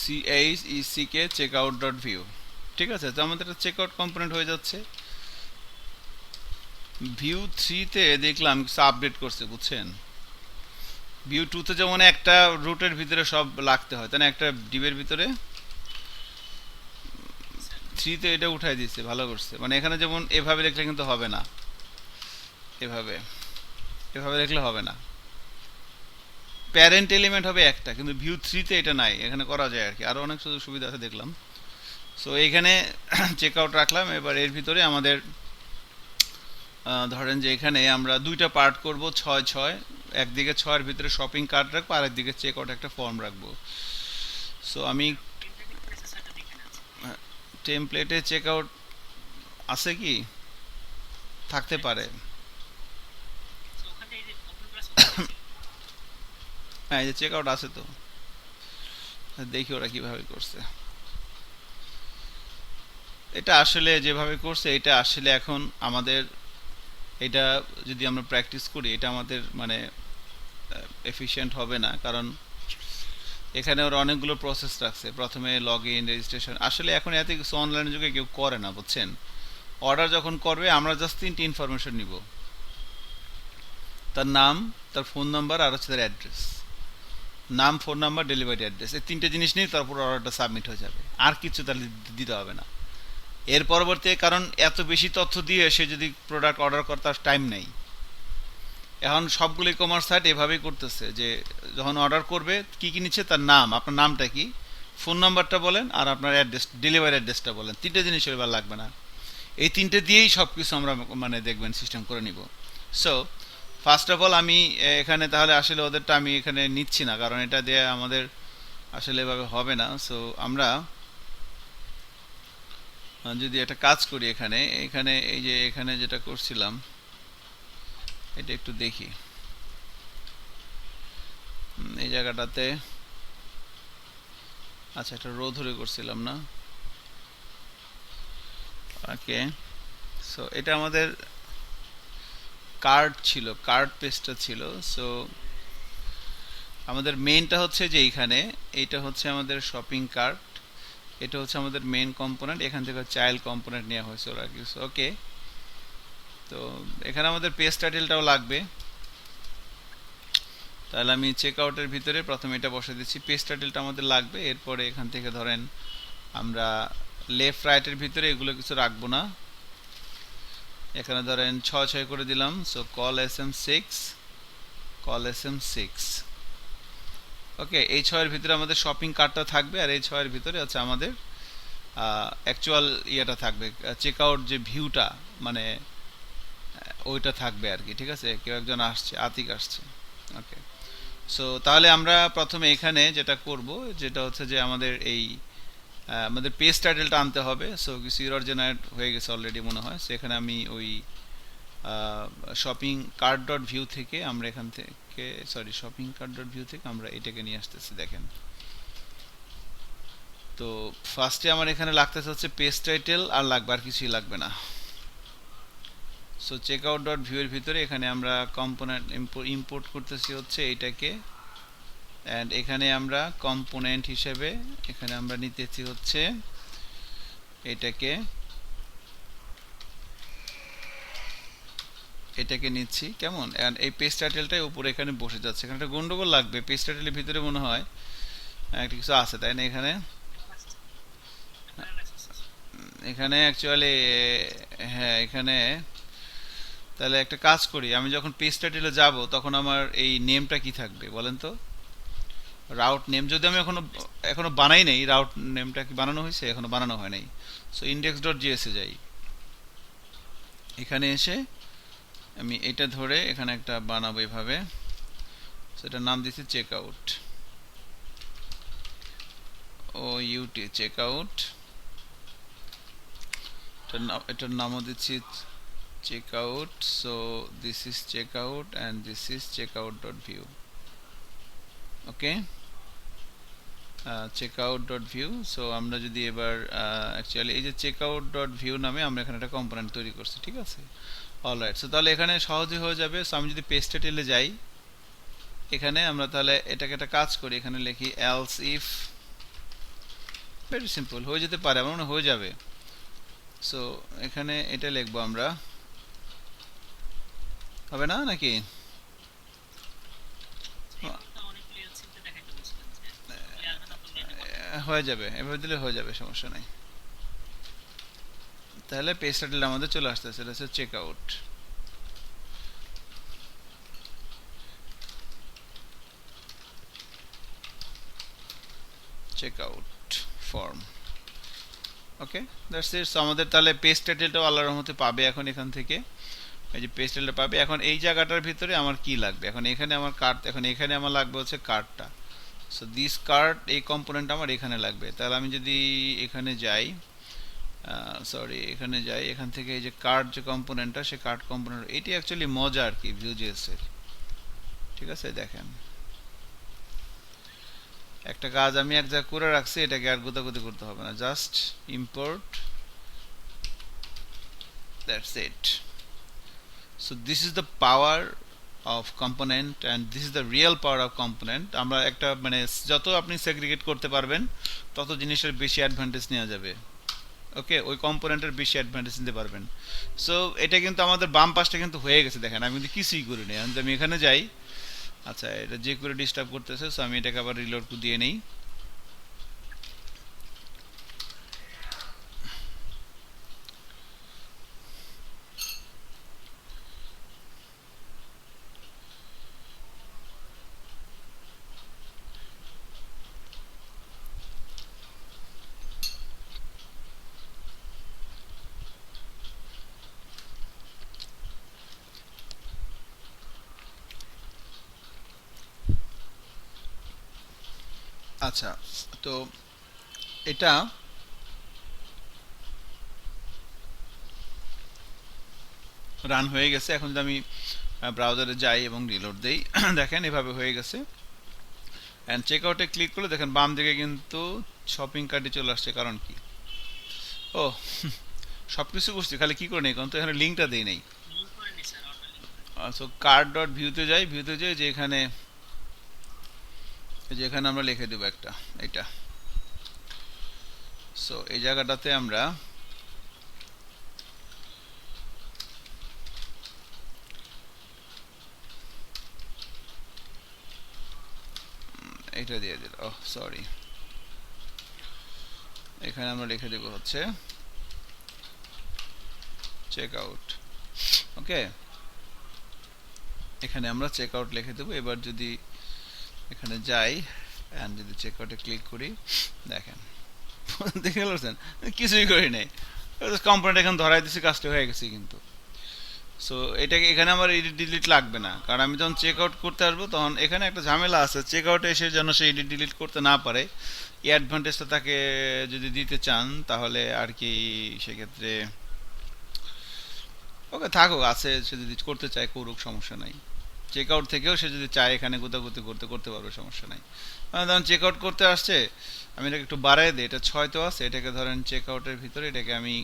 CHECK check out dot view, ঠিক আছে। তো আমাদের চেক আউট কম্পোনেন্ট হয়ে যাচ্ছে। ভিউ 3 তে দেখলাম কিছু আপডেট করছে, বুঝছেন? ভিউ 2 তে যেমন একটা রুটের ভিতরে সব লাগতে হয়, তাই না, একটা ডিবের ভিতরে, আচ্ছা 3 তে এটা উঠাই দিচ্ছে, ভালো করছে। মানে এখানে যেমন এভাবে লিখলে কিন্তু হবে না, এভাবে এভাবে লিখলে হবে না। প্যারেন্ট এলিমেন্ট হবে একটা, কিন্তু ভিউ 3 তে এটা নাই, এখানে করা যায় আর কি, আরো অনেক সুযোগ সুবিধা আছে দেখলাম। সো এইখানে চেক আউট রাখলাম। এবার এর ভিতরে আমাদের ধরেন যে এখানে আমরা দুইটা পার্ট করব, 6 6, একদিকে 6 এর ভিতরে শপিং কার্ট রাখবো আর একদিকে চেক আউট একটা ফর্ম রাখবো। সো আমি টেমপ্লেটে কি আছে সেটা দেখে আছে। টেমপ্লেটে চেক আউট আছে কি, থাকতে পারে। দেখতেছি। সো ওখানে এই যে ওপেন ক্লাস ওপেন করছি। হ্যাঁ, এই যে চেক আউট আছে তো, দেখি ওরা কিভাবে করছে। এটা আসলে যেভাবে করছে এটা আসলে এখন আমাদের, এটা যদি আমরা প্র্যাকটিস করি এটা আমাদের মানে এফিশিয়েন্ট হবে না, কারণ এখানে ওরা অনেকগুলো প্রসেস রাখছে। প্রথমে লগ ইন, রেজিস্ট্রেশন, আসলে এখন এত কিছু অনলাইন যুগে কেউ করে না, বুঝছেন? অর্ডার যখন করবে আমরা জাস্ট তিনটি ইনফরমেশন নিব, তার নাম, তার ফোন নাম্বার আর হচ্ছে তার অ্যাড্রেস। নাম, ফোন নাম্বার, ডেলিভারি অ্যাড্রেস, এই তিনটে জিনিস নিয়ে তারপর অর্ডারটা সাবমিট হয়ে যাবে, আর কিছু তাহলে দিতে হবে না। এর পরবর্তী, কারণ এত বেশি তথ্য দিয়ে সে যদি প্রোডাক্ট অর্ডার করে তার টাইম নেই। এখন সবগুলো ই কমার্স সাইট এভাবেই করতেছে যে যখন অর্ডার করবে কি কি নিচ্ছে, তার নাম, আপনার নামটা কি, ফোন নাম্বারটা বলেন আর আপনার অ্যাড্রেস, ডেলিভারি অ্যাড্রেসটা বলেন, তিনটে জিনিস এবার লাগবে না। এই তিনটে দিয়েই সব কিছু আমরা মানে দেখবেন সিস্টেম করে নিব। সো ফার্স্ট অফ অল আমি এখানে তাহলে আসলে ওদেরটা আমি এখানে নিচ্ছি না, কারণ এটা দিয়ে আমাদের আসলে এভাবে হবে না। সো আমরা যদি একটা কাজ করি, এখানে এখানে এই যে এখানে যেটা করছিলাম এটা একটু দেখি। এই জায়গাটাতে, আচ্ছা একটা রো ধরে করছিলাম না, ওকে। সো এটা আমাদের কার্ড ছিল, কার্ড পেজটা ছিল। সো আমাদের মেইনটা হচ্ছে যে এইখানে, এইটা হচ্ছে আমাদের শপিং কার্ট, এটা হচ্ছে আমাদের মেইন কম্পোনেন্ট, এখান থেকে চাইল্ড কম্পোনেন্ট নেওয়া হয়েছে ওরা কিছু, ওকে। তো এখানে আমাদের পেজ টাইটেলটাও লাগবে, তাহলে আমি চেক আউটের ভিতরে প্রথমে এটা বসে দিচ্ছি, পেজ টাইটেলটা আমাদের লাগবে। এরপরে এখান থেকে ধরেন আমরা লেফট রাইটের ভিতরে এগুলো কিছু রাখবো না, এখানে ধরেন 6 6 করে দিলাম। So call SM6, call SM6, ওকে। এই 6 এর ভিতরে আমাদের শপিং কার্টটা থাকবে, আর এই 6 এর ভিতরে হচ্ছে আমাদের অ্যাকচুয়াল ইয়েটা থাকবে, চেক আউট যে ভিউটা, মানে ওইটা থাকবে আর কি, ঠিক আছে। কেউ একজন আসছে, আতিক আসছে, ওকে। সো তাহলে আমরা প্রথমে এখানে যেটা করব, যেটা হচ্ছে যে আমাদের এই আমাদের পেজ টাইটেলটা আনতে হবে। সো কিছু এরর জেনারেট হয়ে গেছে অলরেডি মনে হয়। সেখানে আমি ওই শপিং কার্ট ডট ভিউ থেকে আমরা এখান থেকে, sorry, shopping cart dot view থেকে আমরা এটাকে নিয়ে আসতেছি, দেখেন। তো ফার্স্টে আমার এখানে লাগতেছে হচ্ছে পেজ টাইটেল, আর লাগবে, আর কিছুই লাগবে না। So check out dot view এর ভিতরে এখানে আমরা কম্পোনেন্ট ইম্পোর্ট করতেছি হচ্ছে এইটাকে, অ্যান্ড এখানে আমরা কম্পোনেন্ট হিসেবে এখানে আমরা নিতেছি হচ্ছে এটাকে, এটাকে নিচ্ছি, কেমন। অ্যান্ড এই পেজ টাইটেলটাই উপরে এখানে বসে যাচ্ছে। এখানে একটা গন্ডগোল লাগবে, পেজ টাইটেলের ভিতরে মনে হয় একটা কিছু আছে, তাই না? এখানে এখানে অ্যাকচুয়ালি, হ্যাঁ এখানে, তাহলে একটা কাজ করি, আমি যখন পেজ টাইটেলে যাব তখন আমার এই নেমটা কি থাকবে বলেন তো? রাউট নেম, যদি আমি এখনো এখনো বানাই নাই, রাউট নেমটা কি বানানো হয়েছে? এখনো বানানো হয় নাই। সো ইন্ডেক্স ডট জিএস এ যাই, এখানে এসে আমি এটা ধরে এখানে একটা বানাবো এভাবে। সেটার নাম দিচ্ছি check out, O UT, check out. এটার নামও দিচ্ছি check out. So this is check out and this is check out dot view, okay. Check out dot view. So আমরা যদি এবার অ্যাকচুয়ালি এই যে চেক আউট ডট ভিউ নামে আমরা এখানে একটা কম্পোনেন্ট তৈরি করছি, ঠিক আছে। অলরাইট, সো তাহলে এখানে সহজে হয়ে যাবে। সো আমি যদি পেজ টাইটেলে যাই, এখানে আমরা তাহলে এটাকে একটা কাজ করি, এখানে লিখি এলস ইফ, ভেরি সিম্পল, হয়ে যেতে পারে, আমার মনে হয়ে যাবে। সো এখানে এটা লিখবো আমরা, হবে না নাকি? এগুলো তো অনেকগুলো এলসিতে দেখাইতে বলছিলেন যে সবগুলো আসবে না, বললে এটা করা যাবে। হয়ে যাবে, এভাবে দিলে হয়ে যাবে, সমস্যা নাই। তাহলে পেজ টাইটেল আমাদের চলে আসতেছে, এটা হচ্ছে check out. Check out form. Okay, that's it. So আমাদের তাহলে পেজ টাইটেলটাও আল্লাহর রহমতে পাবে এখন এখান থেকে। এই যে পেজ টাইটেলটা পাবে। এখন এই জায়গাটার ভিতরে আমার কি লাগবে, এখন এখানে আমার কার্ড, এখন এখানে আমার লাগবে হচ্ছে কার্ডটা। সো দিস কার্ড, এই কম্পোনেন্ট আমার এখানে লাগবে। তাহলে আমি যদি এখানে যাই, সরি এখানে যাই, এখান থেকে এই যে কার্ড যে কম্পোনেন্টটা, সে কার্ড কম্পোনেন্ট, এটি অ্যাকচুয়ালি মজা আর কি ভিউজেস এর। ঠিক আছে, দেখেন একটা কাজ আমি এক জায়গায় করে রাখছি, এটাকে আর গোতাগুতি করতে হবে না, just import, that's it. So this is the power of component and this is the real power of component. আমরা একটা মানে যত আপনি সেগ্রিগেট করতে পারবেন তত জিনিসের বেশি অ্যাডভান্টেজ নেওয়া যাবে। ওকে, ওই কম্পোনেন্টের বেশি অ্যাডভান্টেজ নিতে পারবেন। সো এটা কিন্তু আমাদের বাম পাশটা কিন্তু হয়ে গেছে, দেখেন আমি কিন্তু কিছুই করিনি। আমি এখানে যাই, আচ্ছা এটা যে করে ডিস্টার্ব করতেছে, সো আমি এটাকে আবার রিলোড দিয়ে নেই। আচ্ছা, তো এটা রান হয়ে গেছে। এখন যদি আমি ব্রাউজারে যাই এবং রিলোড দেই, দেখেন এভাবে হয়ে গেছে। অ্যান্ড চেক আউটে ক্লিক করলে দেখেন বাম দিকে কিন্তু শপিং কার্টে চলে আসছে। কারণ কি, ও সব কিছু করছি, খালি কি করে নেই, কারণ তো এখানে লিঙ্কটা দেই নেই। লিঙ্ক করে নি sir, auto link. So card dot ভিউতে যাই, ভিউতে যাই যে এখানে, যে এখানে আমরা লিখে দেবো একটা, এটা। সো এই জায়গাটাতে আমরা এটা দিয়ে দিল, ওহ সরি, এখানে আমরা লিখে দেবো হচ্ছে চেক আউট। ওকে, এখানে আমরা চেক আউট লিখে দেবো। এবার যদি এখানে যাই অ্যান্ড যদি চেক আউটে ক্লিক করি, দেখেন দেখে পাচ্ছেন কিছুই করি নাই, কম্পোনেন্ট এখানে ধরাই দিচ্ছি, কাজটা হয়ে গেছে কিন্তু। সো এটাকে এখানে আমার এডিট ডিলিট লাগবে না, কারণ আমি যখন চেক আউট করতে আসবো তখন এখানে একটা ঝামেলা আছে, চেক আউটে এসে যেন সে এডিট ডিলিট করতে না পারে। এই অ্যাডভান্টেজটা তাকে যদি দিতে চান তাহলে আর কি, সেক্ষেত্রে ওকে থাকুক, আছে, সে যদি করতে চায় করুক, সমস্যা নাই। চেক আউট থেকেও সে যদি চায় এখানে গোতাগুতি করতে করতে পারবে, সমস্যা নাই। মানে ধরেন চেক আউট করতে আসছে, আমি এটাকে একটু বাড়াই দিই, এটা 6 তো আছে, এটাকে ধরেন চেক আউটের ভিতরে এটাকে আমি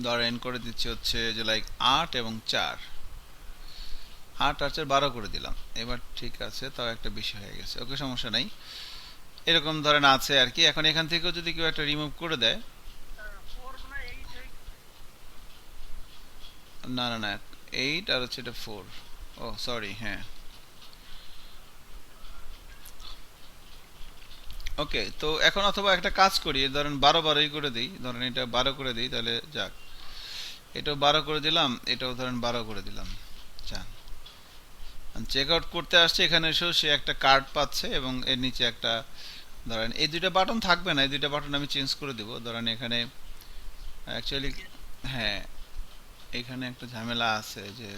ধরেন করে দিচ্ছি হচ্ছে যে লাইক 8 এবং 4, 8 আর 4 12 করে দিলাম। এবার ঠিক আছে, তাও একটা বেশি হয়ে গেছে, ওকে সমস্যা নাই। এরকম ধরেন আছে আর কি। এখন এখান থেকেও যদি কেউ একটা রিমুভ করে দেয়, না না না, 8 আর হচ্ছে এটা 4, ও সরি, হ্যাঁ ওকে। তো এখন অথবা একটা কাজ করি, ধরেন 12 করে দিই, ধরেন এটা 12 করে দিই, তাহলে যাক, এটাও 12 করে দিলাম, এটাও ধরেন 12 করে দিলাম। যাক, চেক আউট করতে আসছে, এখানে এসেও সে একটা কার্ড পাচ্ছে এবং এর নিচে একটা, ধরেন এই দুইটা বাটন থাকবে না, এই দুইটা বাটন আমি চেঞ্জ করে দেবো। ধরেন এখানে অ্যাকচুয়ালি, হ্যাঁ এখানে একটা ঝামেলা আছে যে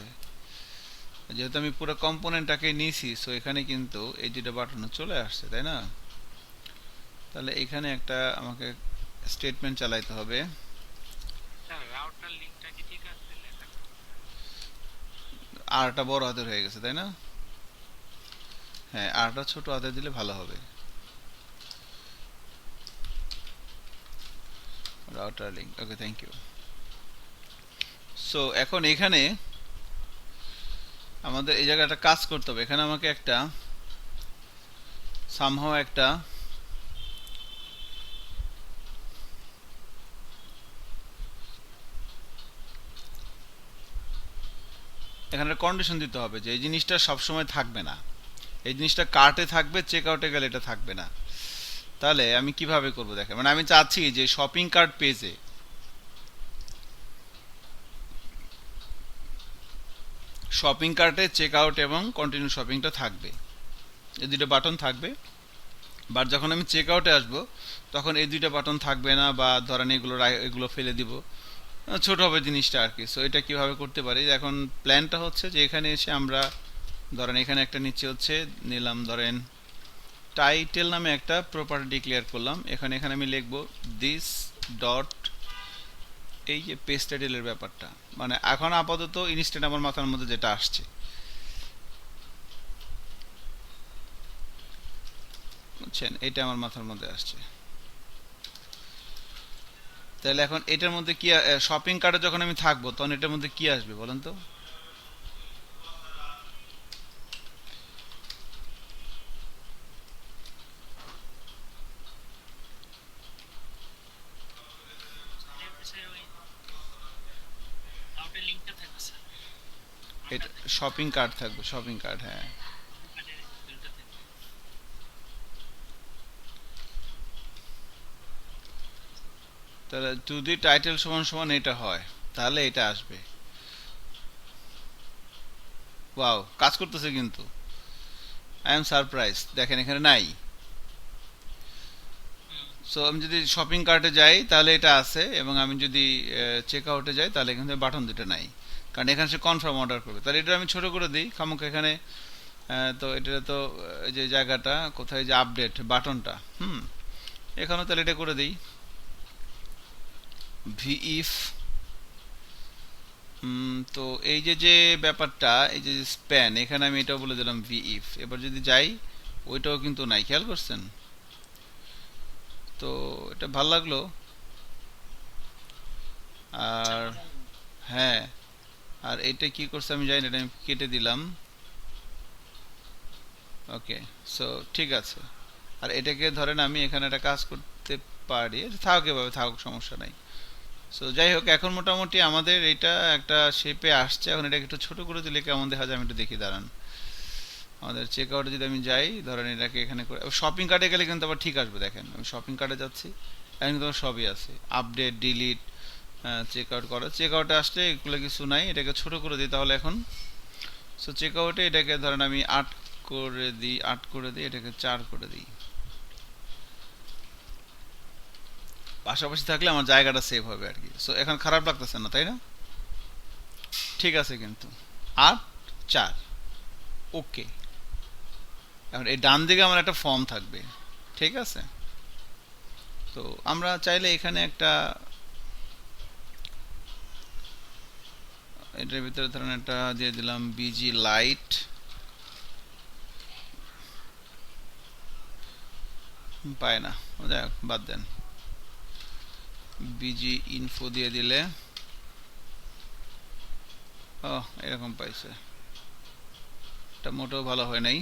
যেহেতু আমি পুরো কম্পোনেন্টটাকে নিয়েছি, সো এখানে কিন্তু এই দুইটা বাটন চলে আসছে, তাই না? তাহলে এখানে একটা আমাকে স্টেটমেন্ট চালাইতে হবে। স্যার রাউটার লিঙ্কটা কি ঠিক আছে লেখা? আরটা বড় হাতের হয়ে গেছে, তাই না? হ্যাঁ, আরটা ছোট হাতে দিলে ভালো হবে। Router link, okay thank you. So এখন এখানে আমাদের এই জায়গায় একটা কাজ করতে হবে, এখানে আমাকে একটা সামহাও একটা এখানে কন্ডিশন দিতে হবে যে এই জিনিসটা সবসময় থাকবে না, এই জিনিসটা কার্টে থাকবে, চেক আউটে গেলে এটা থাকবে না। তাহলে আমি কিভাবে করব দেখেন, মানে আমি চাচ্ছি যে শপিং কার্ট পেজে শপিং কার্টে চেক আউট এবং কন্টিনিউ শপিংটা থাকবে, এই দুটো বাটন থাকবে। বাট যখন আমি চেক আউটে আসবো তখন এই দুইটা বাটন থাকবে না, বা ধরেন এগুলো ফেলে দিব, ছোট হবে জিনিসটা আর কি। সো এটা কিভাবে করতে পারি, এখন প্ল্যানটা হচ্ছে যে এখানে এসে আমরা ধরেন এখানে একটা নিচে হচ্ছে নিলাম, ধরেন টাইটেল নামে একটা প্রপার্টি ডিক্লেয়ার করলাম। এখানে এখানে আমি লিখবো দিস ডট, এই যে পেজ টাইটেলের ব্যাপারটা, মানে এখন আপাতত ইনস্ট্যান্ট আমার মাথার মধ্যে যেটা আসছে, বুঝছেন, এটা আমার মাথার মধ্যে আসছে। তাহলে এখন এটার মধ্যে কি শপিং কার্টে যখন আমি থাকবো তখন এটার মধ্যে কি আসবে বলেন তো? স্যার ওই আউটের লিঙ্কটা থাকবে স্যার, এটা আন্ডার শপিং কার্ট থাকবে, শপিং কার্ট, হ্যাঁ। কার্ডের লিঙ্কটা থাকবে। তাহলে যদি টাইটেল সমান সমান এটা হয় তাহলে এটা আসবে। ওয়াও, কাজ করতেছে কিন্তু, আই এম সারপ্রাইজ, দেখেন এখানে নাই। সো আমি যদি শপিং কার্টে যাই তাহলে এটা আছে, এবং আমি যদি চেক আউটে যাই তাহলে এখানে বাটন দুটো নাই, কারণ এখানে সে কনফার্ম অর্ডার করবে। তাহলে এটা আমি ছোট করে দিই খামুক এখানে। তো এটা তো এই যে জায়গাটা কোথায়, যে আপডেট বাটনটা, এখানেও তাহলে এটা করে দিই ভিইফ। তো এই যে যে ব্যাপারটা, এই যে স্প্যান, এখানে আমি এটাও বলে দিলাম ভিইফ। এবার যদি যাই ওইটাও কিন্তু নাই, খেয়াল করছেন? তো এটা ভাল লাগলো। আচ্ছা আর ভালো। হ্যাঁ, আর এটা কি করছে আমি জানি না, এটা আমি কেটে দিলাম। ওকে, সো ঠিক আছে। আর এটাকে ধরেন আমি এখানে একটা কাজ করতে পারি, থাকুক এভাবে থাকুক, সমস্যা নাই। সো যাই হোক, এখন মোটামুটি আমাদের এটা একটা শেপে আসছে। এখন এটাকে একটু ছোট করে দিলে কেমন দেখা যায় আমি একটু দেখি, দাঁড়ান। আমাদের চেক আউটে যদি আমি যাই, ধরেন এটাকে এখানে করে শপিং কার্টে গেলে কিন্তু আবার ঠিক আসবে। দেখেন আমি শপিং কার্টে যাচ্ছি, এখন কিন্তু আমার সবই আছে, আপডেট, ডিলিট, চেক আউট করা। চেক আউটে আসলে এগুলো কিছু নাই, এটাকে ছোট করে দিই তাহলে এখন। সো চেক আউটে এটাকে ধরেন আমি 8 করে দিই, 8 করে দিই, এটাকে 4 করে দিই। পাশাপাশি থাকলে আমার জায়গাটা সেভ হবে আর কি। সো এখন খারাপ লাগতেছে না, তাই না? ঠিক আছে কিন্তু 8 4, ওকে। এখন এই ডান দিকে আমার একটা ফর্ম থাকবে, ঠিক আছে। তো আমরা চাইলে এখানে একটা, এটার ভিতরে ধরেন একটা দিয়ে দিলাম বিজি লাইট, পায় না, যাই হোক, বাদ দেন। বিজি ইনফো দিয়ে দিলে, ও এরকম পাইছে, এটা মোটেও ভালো হয় নাই।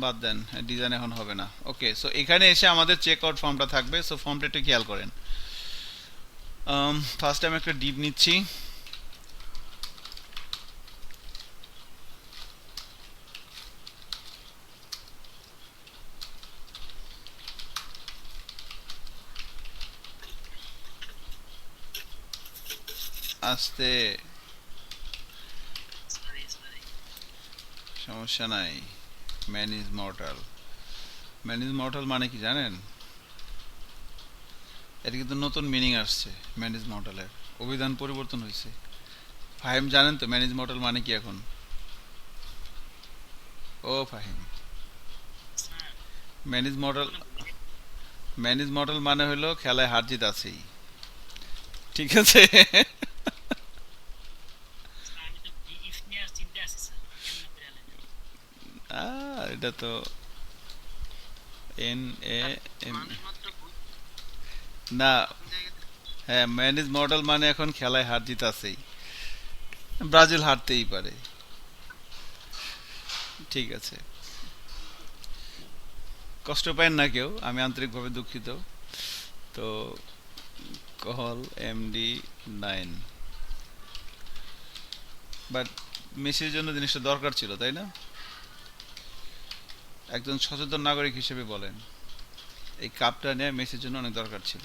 বাদ দেন, ডিজাইন এখন হবে না। ওকে, সো এখানে এসে আমাদের চেক আউট ফর্মটা থাকবে। সো ফর্মটা একটু খেয়াল করেন। ফার্স্ট আমি একটা ডিপ নিচ্ছি, আস্তে, সরি সরি। সমস্যা নাই। Man is mortal, man is mortal মানে কি জানেন? এটা কিন্তু নতুন মিনিং আসছে ম্যান ইজ মর্টালের, অভিধান পরিবর্তন হয়েছে। ফাহিম জানেন তো ম্যান ইজ মর্টাল মানে কি এখন? ও Fahim, sir man is mortal, এখনো বুঝি নাই। ম্যান ইজ মর্টাল মানে হলো খেলায় হার জিত আছেই, ঠিক আছে। স্যার আমি তো ইফ নিয়ে আর চিন্তা আছি স্যার, কেমনে করে আলেন? এটা তো এন এ স্যার এম, মানুষ মাত্র ভুল, না। প্রথম জায়গাতে। হ্যাঁ, ম্যান ইজ মর্টাল মানে এখন খেলায় হার জিত আছেই, ব্রাজিল হারতেই পারে, ঠিক আছে। কষ্ট পায় না কেউ, আমি আন্তরিকভাবে দুঃখিত। তো কল MD9, বাট মেসির জন্য জিনিসটা দরকার ছিল, তাই না? একজন সচেতন নাগরিক হিসেবে বলেন, এই কাপটা নেওয়া মেসির জন্য অনেক দরকার ছিল।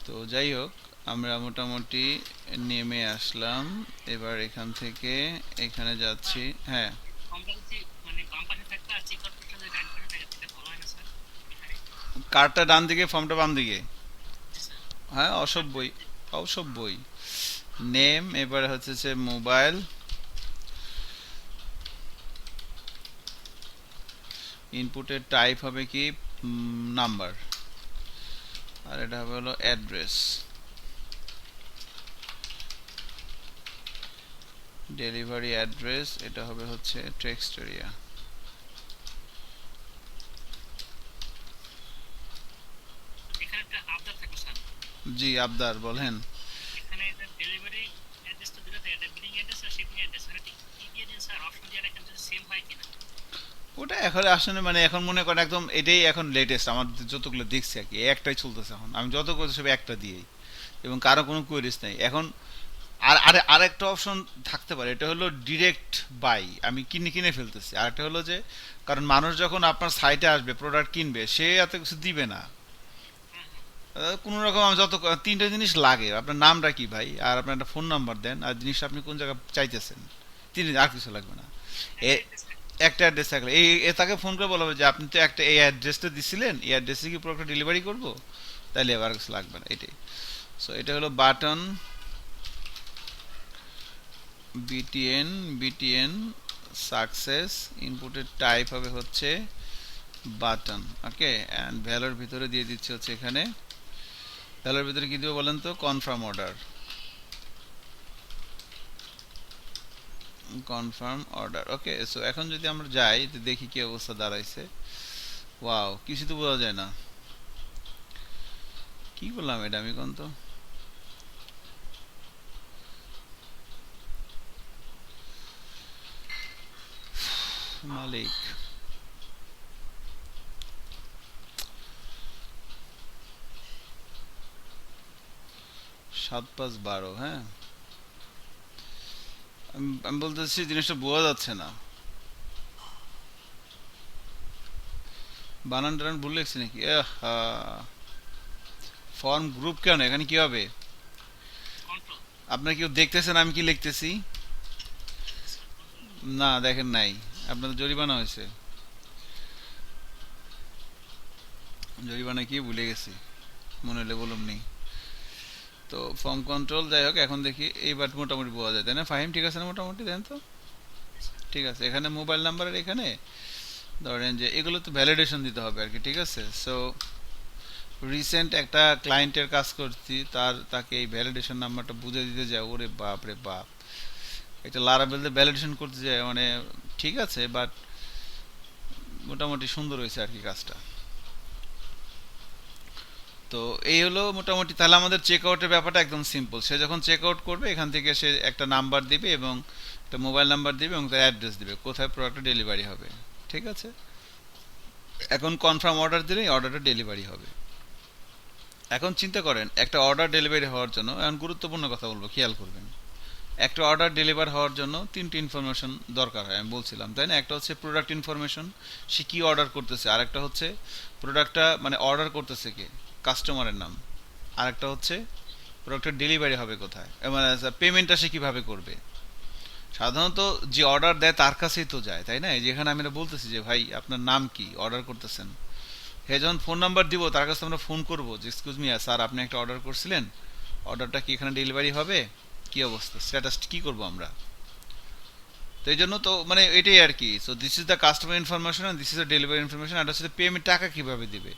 তো যাই হোক, আমরা মোটামুটি নেমে আসলাম। এবার এখান থেকে এখানে যাচ্ছি। হ্যাঁ, ফর্মটা যদি মানে বাম পাশে থাকতো আর চেক আউট করতে যদি ডান পাশে থাকে তাহলে ভালো হয় না স্যার? এখানে কার্ডটা ডান দিকে, ফর্মটা বাম দিকে। জি স্যার। হ্যাঁ, অসভ্যই, অসভ্যই। নেম, এবার হচ্ছে যে মোবাইল, ইনপুটের টাইপ হবে কি নাম্বার, আর এটা হবে হলো অ্যাড্রেস, ডেলিভারি অ্যাড্রেস, এটা হবে হচ্ছে টেক্সট এরিয়া। এখানে একটা আবদার থাকলো স্যার। জি আবদার, বলেন। এখানে ডেলিভারি অ্যাড্রেসটা দিলে তো এটা বিলিং অ্যাড্রেস আর শিপিং অ্যাড্রেস এটা ঠিক কি দিয়ে দিন স্যার? অপশন দিয়ে রাখেন যদি সেম হয় কিনা। ওটা এখন আসলে মানে এখন মনে করেন একদম এটাই এখন লেটেস্ট আমার যতগুলো দেখছি আর কি, এই একটাই চলতেছে এখন, আমি যত করছি সব একটা দিয়েই, এবং কারো কোনো কোয়েরিজ নেই এখন। আর আরেকটা অপশন থাকতে পারে, এটা হলো ডিরেক্ট বাই, আমি কিনে কিনে ফেলতেছি। আর একটা হলো যে, কারণ মানুষ যখন আপনার সাইটে আসবে প্রোডাক্ট কিনবে, সে এত কিছু দিবে না। কোনো রকম আমি যত তিনটা জিনিস লাগে, আপনার নামটা কি ভাই, আর আপনার একটা ফোন নাম্বার দেন, আর জিনিসটা আপনি কোন জায়গায় চাইতেছেন, আর কিছু লাগবে না। এ একটা অ্যাড্রেস থাকে। একটা অ্যাড্রেস থাকলে তাকে ফোন করে বলা হবে যে আপনি তো একটা এই অ্যাড্রেসটা দিছিলেন, এই অ্যাড্রেসে কি প্রোডাক্ট ডেলিভারি করবো, তাহলে আবার কিছু লাগবে না, এটাই। সো এটা হলো বাটন, বিটিএন, বিটিএন সাকসেস, ইনপুটের টাইপ হবে হচ্ছে বাটন, ওকে। অ্যান্ড ভ্যালুর ভিতরে দিয়ে দিচ্ছে হচ্ছে এখানে, ভ্যালুর ভিতরে কি দিব বলেন তো, কনফার্ম অর্ডার, কনফার্ম অর্ডার, ওকে। সো এখন যদি আমরা যাই তো দেখি কি অবস্থা দাঁড়াইছে। ওয়াও, কিছু তো বোঝা যায় না, কি বললাম এটা আমি কোন তো, মালিক 7512, হ্যাঁ। আমি বলতেছি জিনিসটা বোঝা যাচ্ছে না, বানান টানান ভুল লিখছি নাকি? ফর্ম গ্রুপ কেন, এখানে কি হবে? কন্ট্রোল আপনারা কেউ দেখতেছেন আমি কি লিখতেছি? Sir, control. না, দেখেন নাই, আপনাদের জরিমানা হয়েছে। জরিমানা কি ভুলে গেছি, মনে হলে বলুন নি। তো ফর্ম কন্ট্রোল, যাই হোক, এখন দেখি এইবার মোটামুটি বোঝা যায়, তাই না ফাহিম? ঠিক আছে না মোটামুটি, দেন তো। ঠিক আছে, এখানে মোবাইল নাম্বারের এখানে ধরেন যে এগুলো তো ভ্যালিডেশন দিতে হবে আর কি, ঠিক আছে। সো রিসেন্ট একটা ক্লায়েন্টের কাজ করছি, তাকে এই ভ্যালিডেশন নাম্বারটা বুঝে দিতে যায়, ওরে বাপ রে বাপ, এটা লারাবেলতে ভ্যালিডেশন করতে যায় মানে, ঠিক আছে, বাট মোটামুটি সুন্দর হয়েছে আর কি কাজটা। তো এই হলো মোটামুটি, তাহলে আমাদের চেক আউটের ব্যাপারটা একদম সিম্পল। সে যখন চেক আউট করবে এখান থেকে সে একটা নাম্বার দিবে এবং একটা মোবাইল নাম্বার দিবে এবং তার অ্যাড্রেস দিবে কোথায় প্রোডাক্টটা ডেলিভারি হবে, ঠিক আছে। এখন কনফার্ম অর্ডার দিলেই অর্ডারটা ডেলিভারি হবে। এখন চিন্তা করেন, একটা অর্ডার ডেলিভারি হওয়ার জন্য, এখন গুরুত্বপূর্ণ কথা বলবো, খেয়াল করবেন। একটা অর্ডার ডেলিভার হওয়ার জন্য তিনটি ইনফরমেশন দরকার হয়, আমি বলছিলাম তাই না? একটা হচ্ছে প্রোডাক্ট ইনফরমেশন, সে কি অর্ডার করতেছে, আরেকটা হচ্ছে প্রোডাক্টটা মানে অর্ডার করতেছে কে, কাস্টমারের নাম, আরেকটা হচ্ছে প্রোডাক্টের ডেলিভারি হবে কোথায়, মানে পেমেন্টটা সে কিভাবে করবে। সাধারণত যে অর্ডার দেয় তার কাছেই তো যায়, তাই না? এই যেখানে আমরা বলতেছি যে ভাই আপনার নাম কি, অর্ডার করতেছেন, হে যখন ফোন নাম্বার দিব তার কাছে আমরা ফোন করব যে এক্সকিউজ মি স্যার, আপনি একটা অর্ডার করছিলেন, অর্ডারটা কি এখানে ডেলিভারি হবে, কি অবস্থা, স্ট্যাটাস কি করব আমরা। তো এই জন্য তো মানে এটাই আর কি। So this is the customer information and this is the delivery information, আর হচ্ছে পেমেন্ট, টাকা কিভাবে দিবে।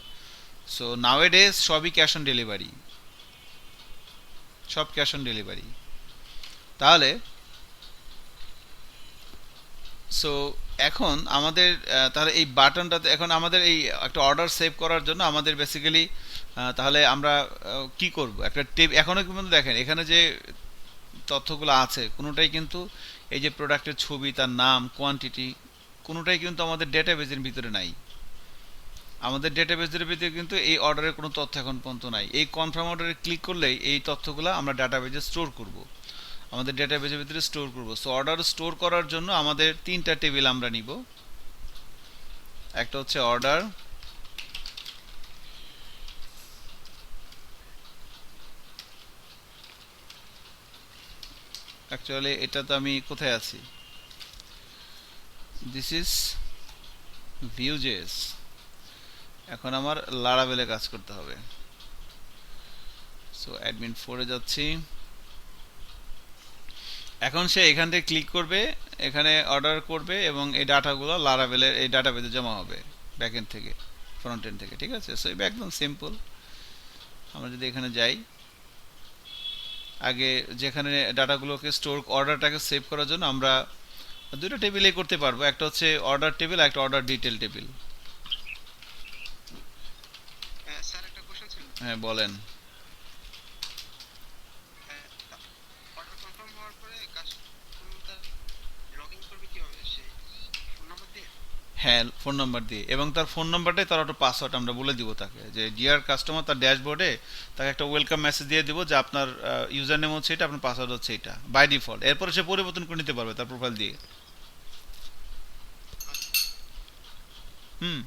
সো নাও এ ডেজ সবই ক্যাশ অন ডেলিভারি, সব ক্যাশ অন ডেলিভারি। তাহলে সো এখন আমাদের তাহলে এই বাটনটাতে এখন আমাদের এই একটা অর্ডার সেভ করার জন্য আমাদের বেসিক্যালি তাহলে আমরা কি করব, একটা এখনো কিন্তু দেখেন এখানে যে তথ্যগুলো আছে কোনোটাই কিন্তু এই যে প্রোডাক্টের ছবি, তার নাম, কোয়ান্টিটি, কোনোটাই কিন্তু আমাদের ডেটাবেজের ভিতরে নাই। আমাদের ডেটাবেজের ভিতরে কিন্তু এই অর্ডারের কোনো তথ্য এখন পর্যন্ত নাই। এই কনফার্ম অর্ডারে ক্লিক করলেই এই তথ্যগুলো আমরা ডাটাবেজে স্টোর করব, আমাদের ডেটাবেজের ভিতরে স্টোর করব। সো অর্ডার স্টোর করার জন্য আমাদের তিনটা টেবিল আমরা নিব। একটা হচ্ছে অর্ডার, অ্যাকচুয়ালি এটা তো আমি কোথায় আছি, দিস ইজ ভিউজেস। এখন আমার লারাভেলে কাজ করতে হবে। সো অ্যাডমিন 4-এ যাচ্ছি। এখন সে এখান থেকে ক্লিক করবে, এখানে অর্ডার করবে এবং এই ডাটাগুলো লারাভেলের এই ডাটাবেজে জমা হবে ব্যাকএন্ড থেকে, ফ্রন্ট এন্ড থেকে। ঠিক আছে, সো এটা একদম সিম্পল। আমরা যদি এখানে যাই, আগে যেখানে ডাটাগুলোকে স্টোর, অর্ডারটাকে সেভ করার জন্য আমরা দুটো টেবিলে করতে পারবো, একটা হচ্ছে অর্ডার টেবিল, একটা অর্ডার ডিটেল টেবিল। স্যার একটা কোশ্চেন ছিল। হ্যাঁ বলেন। অর্ডার কনফার্ম হওয়ার পরে কাস্টমার লগ ইন করবে কিভাবে? সেই ফোন নাম্বার দিয়ে? হ্যাঁ, ফোন নাম্বার দিয়ে, এবং তার ফোন নাম্বারটাই তার একটা পাসওয়ার্ড আমরা বলে দিব তাকে, যে ডিয়ার কাস্টমার, তার ড্যাশবোর্ডে তাকে একটা ওয়েলকাম মেসেজ দিয়ে দিব যে আপনার ইউজার নেম হচ্ছে এটা, আপনার পাসওয়ার্ড হচ্ছে এটা বাই ডিফল্ট। এরপরে সে পরিবর্তন করে নিতে পারবে তার প্রোফাইল দিয়ে। হুম,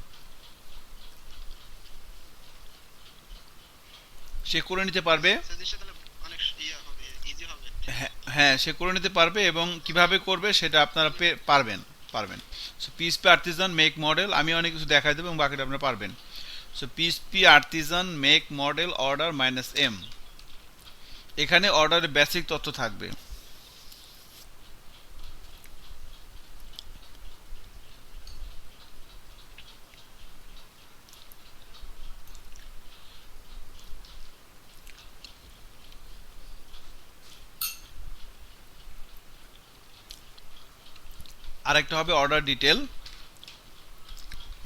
সে করে নিতে পারবে। সাজেশন তাহলে অনেক ইয়ে হবে, ইজি হবে। হ্যাঁ হ্যাঁ, সে করে নিতে পারবে, এবং কিভাবে করবে সেটা আপনারা পারবেন পারবেন। So PHP Artisan make model আমি অনেক কিছু দেখাই দেবো এবং বাকিটা আপনারা পারবেন। So PHP Artisan make model order -m, এখানে অর্ডারের বেসিক তথ্য থাকবে। আরেকটা হবে অর্ডার ডিটেল।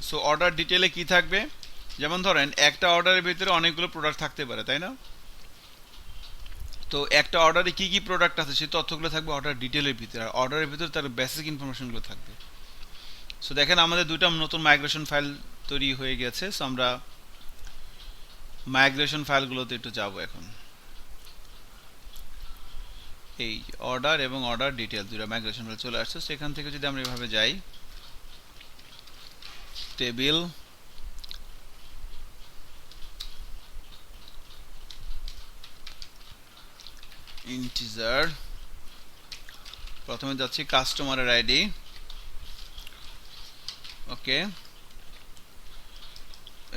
সো অর্ডার ডিটেলে কি থাকবে, যেমন ধরেন একটা অর্ডারের ভিতরে অনেকগুলো প্রোডাক্ট থাকতে পারে, তাই না? তো একটা অর্ডারে কি কি প্রোডাক্ট আছে সেই তথ্যগুলো থাকবে অর্ডার ডিটেলের ভিতরে, আর অর্ডারের ভিতরে তার বেসিক ইনফরমেশনগুলো থাকবে। সো দেখেন আমাদের দুইটা নতুন মাইগ্রেশন ফাইল তৈরি হয়ে গেছে। সো আমরা মাইগ্রেশন ফাইলগুলোতে একটু যাব এখন। এই অর্ডার এবং অর্ডার ডিটেল দুটো মাইগ্রেশন ফাইল চলে আসছে। সেখান থেকে যদি আমরা এভাবে যাই, টেবিল, ইন্টিজার, প্রথমে যাচ্ছি কাস্টমারের আইডি। ওকে,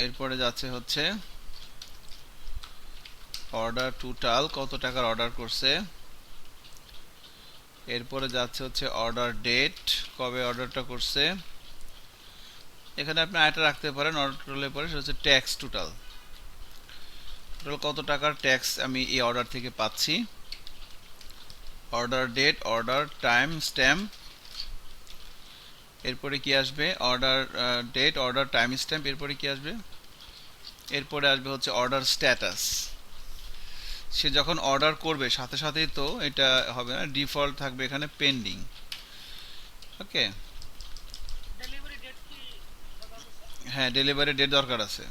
এরপরে যাচ্ছে হচ্ছে অর্ডার টোটাল, কত টাকার অর্ডার করছে। এরপরে যাচ্ছে হচ্ছে অর্ডার ডেট, কবে অর্ডারটা করছে। এখানে আপনি আরেকটা রাখতে পারেন অর্ডার টোটালের পরে, সেটা হচ্ছে ট্যাক্স টোটাল, টোটাল কত টাকার ট্যাক্স আমি এই অর্ডার থেকে পাচ্ছি। Order date, order time stamp, এরপরে কি আসবে order date, order time stamp, এরপরে কি আসবে, এরপরে আসবে হচ্ছে অর্ডার স্ট্যাটাস। সে যখন অর্ডার করবে সাথে সাথেই তো এটা হবে না, ডিফল্ট থাকবে এখানে পেন্ডিং। ওকে, ডেলিভারি ডেট কি দরকার আছে? হ্যাঁ ডেলিভারি ডেট দরকার আছে।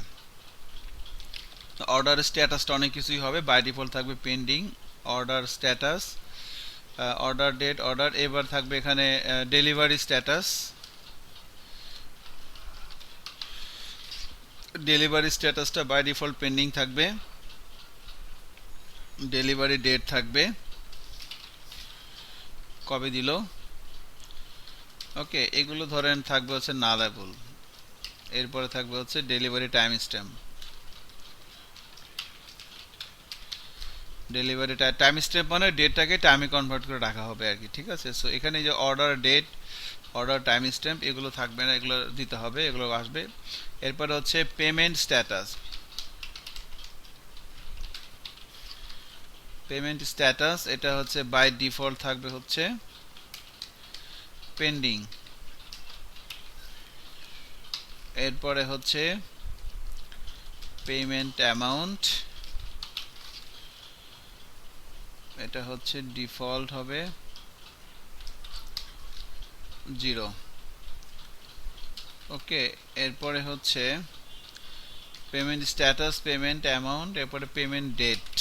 অর্ডার স্ট্যাটাসটা অনেক কিছুই হবে, বাই ডিফল্ট থাকবে pending, order status, order date, order, এবার থাকবে এখানে ডেলিভারি স্ট্যাটাস, ডেলিভারি স্ট্যাটাসটা বাই ডিফল্ট পেন্ডিং থাকবে, ডেলিভারি ডেট থাকবে, কবে দিল। ওকে, এগুলো ধরেন থাকবে হচ্ছে নালেবল। এরপরে থাকবে হচ্ছে delivery time stamp, delivery time stamp মানে ডেটটাকে টাইমে কনভার্ট করে রাখা হবে আর কি। ঠিক আছে, সো এখানে যে order date, order time stamp, এগুলো থাকবে না, এগুলো দিতে হবে, এগুলো আসবে। এরপরে হচ্ছে পেমেন্ট স্ট্যাটাস, পেমেন্ট স্ট্যাটাস এটা হচ্ছে বাই ডিফল্ট থাকবে হচ্ছে পেন্ডিং। এরপরে হচ্ছে পেমেন্ট অ্যামাউন্ট, এটা হচ্ছে ডিফল্ট হবে 0। ওকে, এরপরে হচ্ছে পেমেন্ট স্ট্যাটাস, পেমেন্ট অ্যামাউন্ট, এরপরে পেমেন্ট ডেট।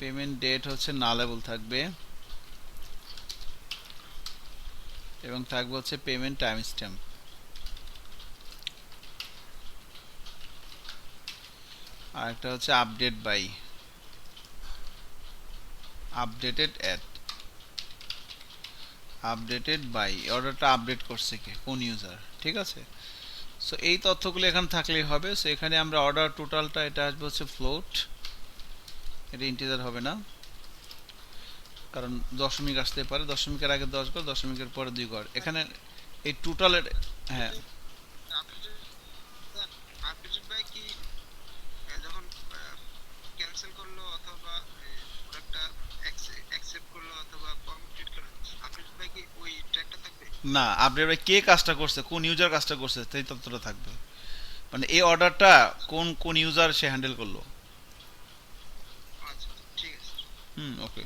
পেমেন্ট ডেট হচ্ছে নালেবল থাকবে, এবং থাকবে হচ্ছে পেমেন্ট টাইম স্ট্যাম্প। আর একটা হচ্ছে update by, updated at, updated by, অর্ডারটা আপডেট করছে কে, কোন ইউজার, ঠিক আছে। সো এই তথ্যগুলো এখানে থাকলেই হবে। সো এখানে আমরা অর্ডার টোটালটা, এটা আসবে হচ্ছে ফ্লোট, এটা ইন্টিজার হবে না, কারণ দশমিক আসতে পারে, দশমিকের আগে 10 ঘর, দশমিকের পরে 2 ঘর, এখানে এই টোটালের। হ্যাঁ, আপডেট আপডেটেড বাই কি যখন ক্যান্সেল করলো অথবা প্রোডাক্টটা অ্যাকসেপ্ট করলো অথবা কমপ্লিট করলো, আপডেটেড বাই কি ওই ট্র্যাকটা থাকবে? না, আপডেট কে কাজটা করছে, কোন ইউজার কাজটা করছে, সেই তথ্যটা থাকবে। মানে এই অর্ডারটা কোন কোন ইউজার সে হ্যান্ডেল করলো। আচ্ছা, ঠিক আছে। ওকে।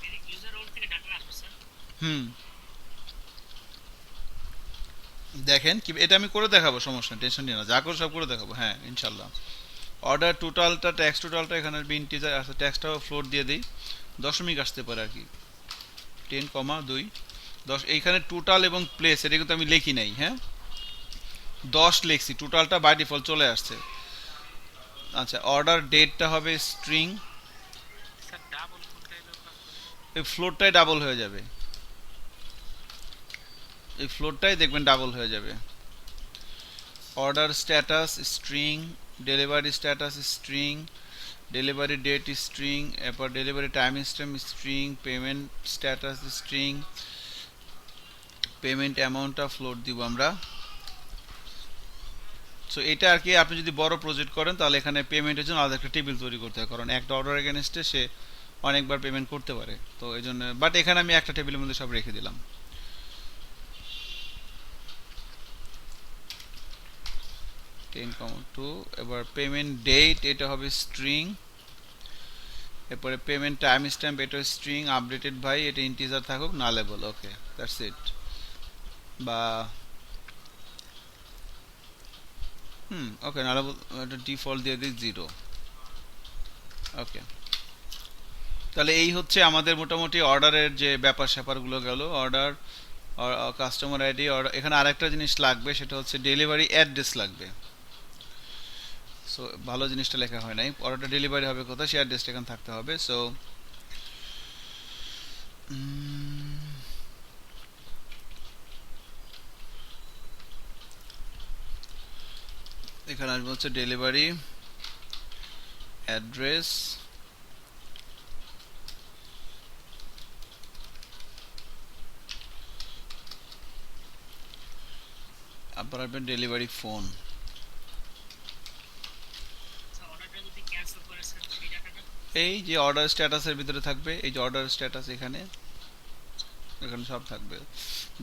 ডাইরেক্ট ইউজার রোল থেকে ডাটা আসবে স্যার। হুম, দেখেন কি, এটা আমি করে দেখাবো, সমস্যা নেই, টেনশন নিয়ে না, যা করে সব করে দেখাবো, হ্যাঁ ইনশাল্লাহ। অর্ডার টোটালটা, ট্যাক্স টোটালটা এখানে ইন্টিজার আছে, ট্যাক্সটাও ফ্লোট দিয়ে দিই, দশমিক আসতে পারে আর কি, 10,2 10। এইখানে টোটাল এবং প্লেস এটা কিন্তু আমি লিখি নাই, হ্যাঁ 10 লিখছি, টোটালটা বাই ডিফল্ট চলে আসছে। আচ্ছা, অর্ডার ডেটটা হবে স্ট্রিং, স্যার ডাবল কোনটা এলো কাজ করে? এই ফ্লোরটাই ডাবল হয়ে যাবে, এই ফ্লোরটাই দেখবেন ডাবল হয়ে যাবে। Order status string, delivery status string, delivery date string, এরপর delivery time stamp string, payment status string, payment অ্যামাউন্টটা ফ্লোট দিব আমরা। সো এটা আর কি, আপনি যদি বড় প্রজেক্ট করেন তাহলে এখানে পেমেন্টের জন্য আলাদা একটা টেবিল তৈরি করতে হয়, কারণ একটা অর্ডার এগেনস্টে সে অনেকবার পেমেন্ট করতে পারে, তো এই জন্য। বাট এখানে আমি একটা টেবিলের মধ্যে সব রেখে দিলাম। 10,2, এবার পেমেন্ট ডেট এটা হবে স্ট্রিং, এরপরে পেমেন্ট টাইম স্ট্যাম্প এটা স্ট্রিং, আপডেটেড ভাই এটা ইন্টিজার থাকুক, নালেবল, ওকে দ্যাটস ইট। বা ওকে, নালেবল এটা ডিফল্ট দিয়ে দিই 0। ওকে, তাহলে এই হচ্ছে আমাদের মোটামুটি অর্ডারের যে ব্যাপার স্যাপারগুলো গেল। অর্ডার, কাস্টমার আইডি, অর্ডার, এখানে আরেকটা জিনিস লাগবে, সেটা হচ্ছে ডেলিভারি অ্যাড্রেস লাগবে। সো ভালো জিনিসটা লেখা হয় নাই, অর্ডারটা ডেলিভারি হবে কোথায়, সেই অ্যাড্রেসটা এখানে থাকতে হবে। সো এখানে আসবে হচ্ছে ডেলিভারি অ্যাড্রেস, আবার আসবে ডেলিভারি ফোন। স্যার অর্ডারটা যদি ক্যান্সেল করে স্যার সেই ডাটাটা। এই যে অর্ডার স্ট্যাটাসের ভিতরে থাকবে, এই যে অর্ডার স্ট্যাটাস এখানে, এখানে সব থাকবে।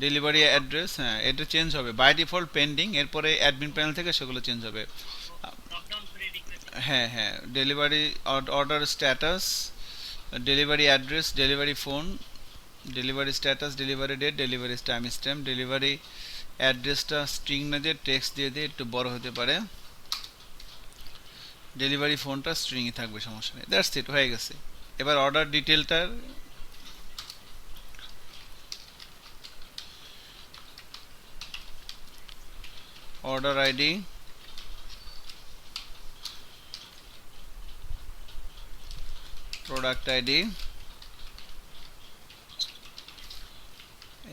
ডেলিভারি অ্যাড্রেস, হ্যাঁ এটা চেঞ্জ হবে বাই ডিফল্ট পেন্ডিং, এরপরে অ্যাডমিন প্যানেল থেকে সেগুলো চেঞ্জ হবে। ড্রপ ডাউন করে রিকোয়েস্ট। হ্যাঁ হ্যাঁ, delivery order status, delivery address, delivery phone, delivery status, delivery date, delivery time stamp, delivery অ্যাড্রেসটা স্ট্রিং না দিয়ে টেক্সট দিয়ে দিয়ে একটু বড় হতে পারে, ডেলিভারি ফোনটা স্ট্রিংই থাকবে, সমস্যা নেই, দ্যাটস ইট, হয়ে গেছে। এবার অর্ডার ডিটেলটার, অর্ডার আইডি, প্রোডাক্ট আইডি,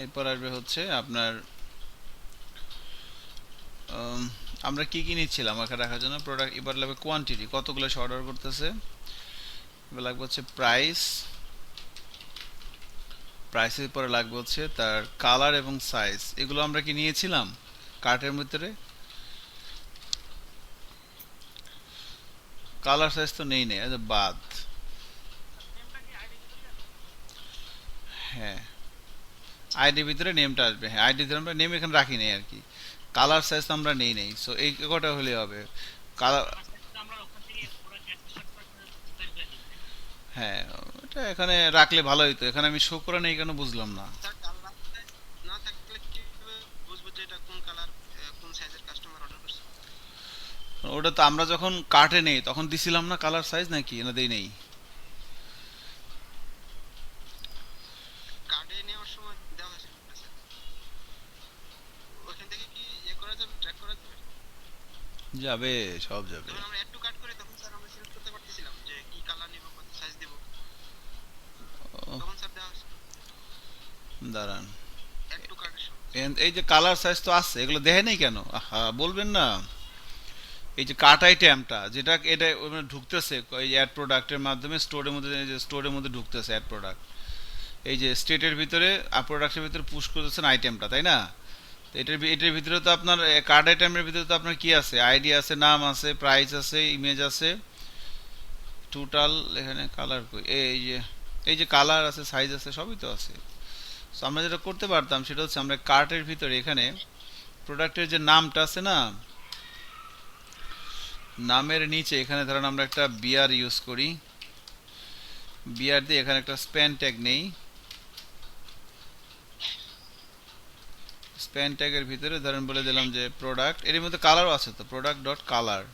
এরপর আসবে হচ্ছে আপনার আমরা কি কি নিচ্ছিলাম এখানে রাখার জন্য প্রোডাক্ট, এবার লাগবে কোয়ান্টিটি, কতগুলো সে অর্ডার করতেছে, এবার লাগবে হচ্ছে প্রাইস, প্রাইসের পরে লাগবে হচ্ছে তার কালার এবং সাইজ, এগুলো আমরা কি নিয়েছিলাম কার্টের ভিতরে, কালার সাইজ তো নেই নেই, আচ্ছা বাদ। হ্যাঁ, আইডি ভিতরে নেমটা আসবে, হ্যাঁ আইডি আমরা নেম এখানে রাখি নেই আর কি, কালার সাইজ তো আমরা নেই নেই, সো এই কটা হলে হবে। কালার, আমরা ওখান থেকে ওরা ক্যান্সেল করে বের করে দিই তাই না? হ্যাঁ, এটা এখানে রাখলে ভালো হতো, এখানে আমি শো করে নেই কেন বুঝলাম না। স্যার কালার না থাকলে কিভাবে বুঝবো যে এটা কোন কালার কোন সাইজের কাস্টমার অর্ডার করছে? ওটা তো আমরা যখন কার্টে নেই তখন দিছিলাম না কালার সাইজ, নাকি না দেই নেই? কার্ডে নেওয়ার সময় দেওয়া হয়েছে স্যার, ওখান থেকে কি ইয়ে করা যাবে, ট্র্যাক করা যাবে? যাবে, সব যাবে। যখন আমরা অ্যাড টু কার্ট করি তখন স্যার আমরা সিলেক্ট করতে পারতেছিলাম যে কি কালার নিব, কত সাইজ দেব, ও, তখন স্যার দেওয়া হয়েছে দাঁড়ান, অ্যাড টু কার্টের সময়। এই যে কালার সাইজ তো আছে, এগুলো দেখে নেই কেন? আহা, বলবেন না। এই যে কার্ট আইটেমটা যেটা এটা মানে ঢুকতেছে এই অ্যাড প্রোডাক্টের মাধ্যমে স্টোরের মধ্যে, এই যে স্টোরের মধ্যে ঢুকতেছে অ্যাড প্রোডাক্ট, এই যে স্টেটের ভিতরে প্রোডাক্টের ভিতরে পুশ করতেছেন আইটেমটা, তাই না? তো এটার ভিতরে তো আপনার কার্ড আইটেমের ভিতরে তো আপনার কি আছে, আইডি আছে, নাম আছে, প্রাইস আছে, ইমেজ আছে, টোটাল, এখানে কালার কই, এই যে কালার আছে, সাইজ আছে, সবই তো আছে। তো আমরা যেটা করতে পারতাম সেটা হচ্ছে আমরা কার্টের ভিতরে এখানে প্রোডাক্টের যে নামটা আছে না, নামের নিচে এখানে ধরেন আমরা একটা বিআর ইউজ করি, বিআর দিয়ে এখানে একটা স্প্যান ট্যাগ নেই, স্প্যান ট্যাগের ভিতরে ধরেন বলে দিলাম যে প্রোডাক্ট, এর মধ্যে কালারও আছে তো, প্রোডাক্ট ডট কালার।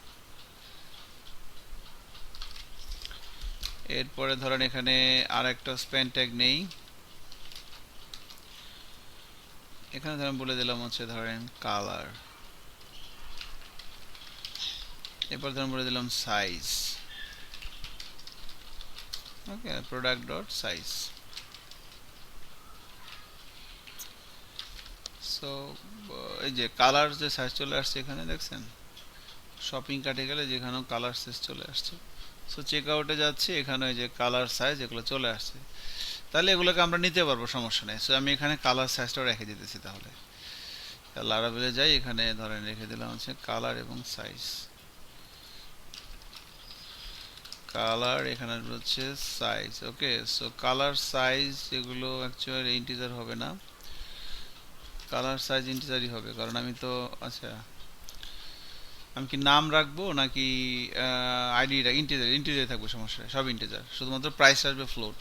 এরপরে ধরেন এখানে আর একটা স্প্যান ট্যাগ নেই, এখানে ধরেন বলে দিলাম হচ্ছে ধরেন কালার। এরপর ধরেন বলে দিলাম সাইজ, ওকে, প্রোডাক্ট ডট সাইজ। সো এই যে কালার যে সাইজ চলে আসছে এখানে দেখছেন, শপিং কার্টে গেলে যেখানেও কালার সাইজ চলে আসছে। সো চেক আউটে যাচ্ছে, এখানে এই যে কালার সাইজ এগুলো চলে আসছে, তাহলে এগুলোকে আমরা নিতে পারবো, সমস্যা নেই। সো আমি এখানে কালার সাইজটাও রেখে দিতেছি, তাহলে লারাবেলে যাই, এখানে ধরেন রেখে দিলাম হচ্ছে কালার এবং সাইজ, কালার এখানে হচ্ছে সাইজ, ওকে। সো কালার সাইজ এগুলো অ্যাকচুয়ালি ইন্টিজার হবে না, কালার সাইজ ইন্টিজারই হবে, কারণ আমি তো, আচ্ছা আমি কি নাম রাখবো নাকি আইডিটা ইন্টিজার, ইন্টিজার থাকবে, সমস্যা নেই, সব ইন্টিজার, শুধুমাত্র প্রাইস আসবে ফ্লোট।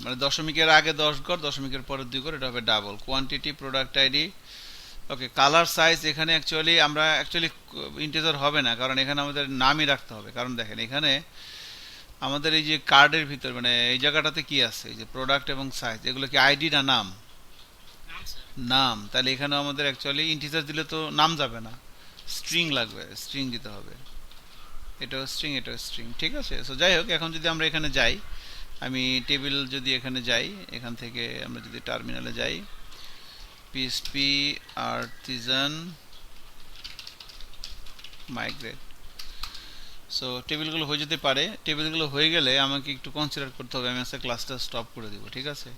মানে দশমিকের আগে 10 ঘর, দশমিকের পরে 2 ঘর, এটা হবে ডাবল কোয়ান্টিটি, প্রোডাক্ট আইডি, ওকে। কালার সাইজ এখানে অ্যাকচুয়ালি আমরা ইন্টিজার হবে না, কারণ এখানে আমাদের নামই রাখতে হবে, কারণ দেখেন এখানে আমাদের এই যে কার্ডের ভিতর মানে এই জায়গাটাতে কি আছে, এই যে প্রোডাক্ট এবং সাইজ, এগুলো কি আইডি না নাম? নাম স্যার। নাম। তাহলে এখানে আমাদের অ্যাকচুয়ালি ইন্টিজার দিলে তো নাম যাবে না, স্ট্রিং লাগবে, স্ট্রিং দিতে হবে, এটাও স্ট্রিং, এটাও স্ট্রিং, ঠিক আছে। সো যাই হোক, এখন যদি আমরা এখানে যাই, আমি টেবিল যদি এখানে যাই, এখান থেকে আমরা যদি টার্মিনালে যাই, পিএসপি আর্টিজান মাইগ্রেট, সো টেবিলগুলো হয়ে যেতে পারে, টেবিলগুলো হয়ে গেলে আমাকে একটু কনসিডার করতে হবে, আমি আজকে ক্লাসটা স্টপ করে দিব, ঠিক আছে।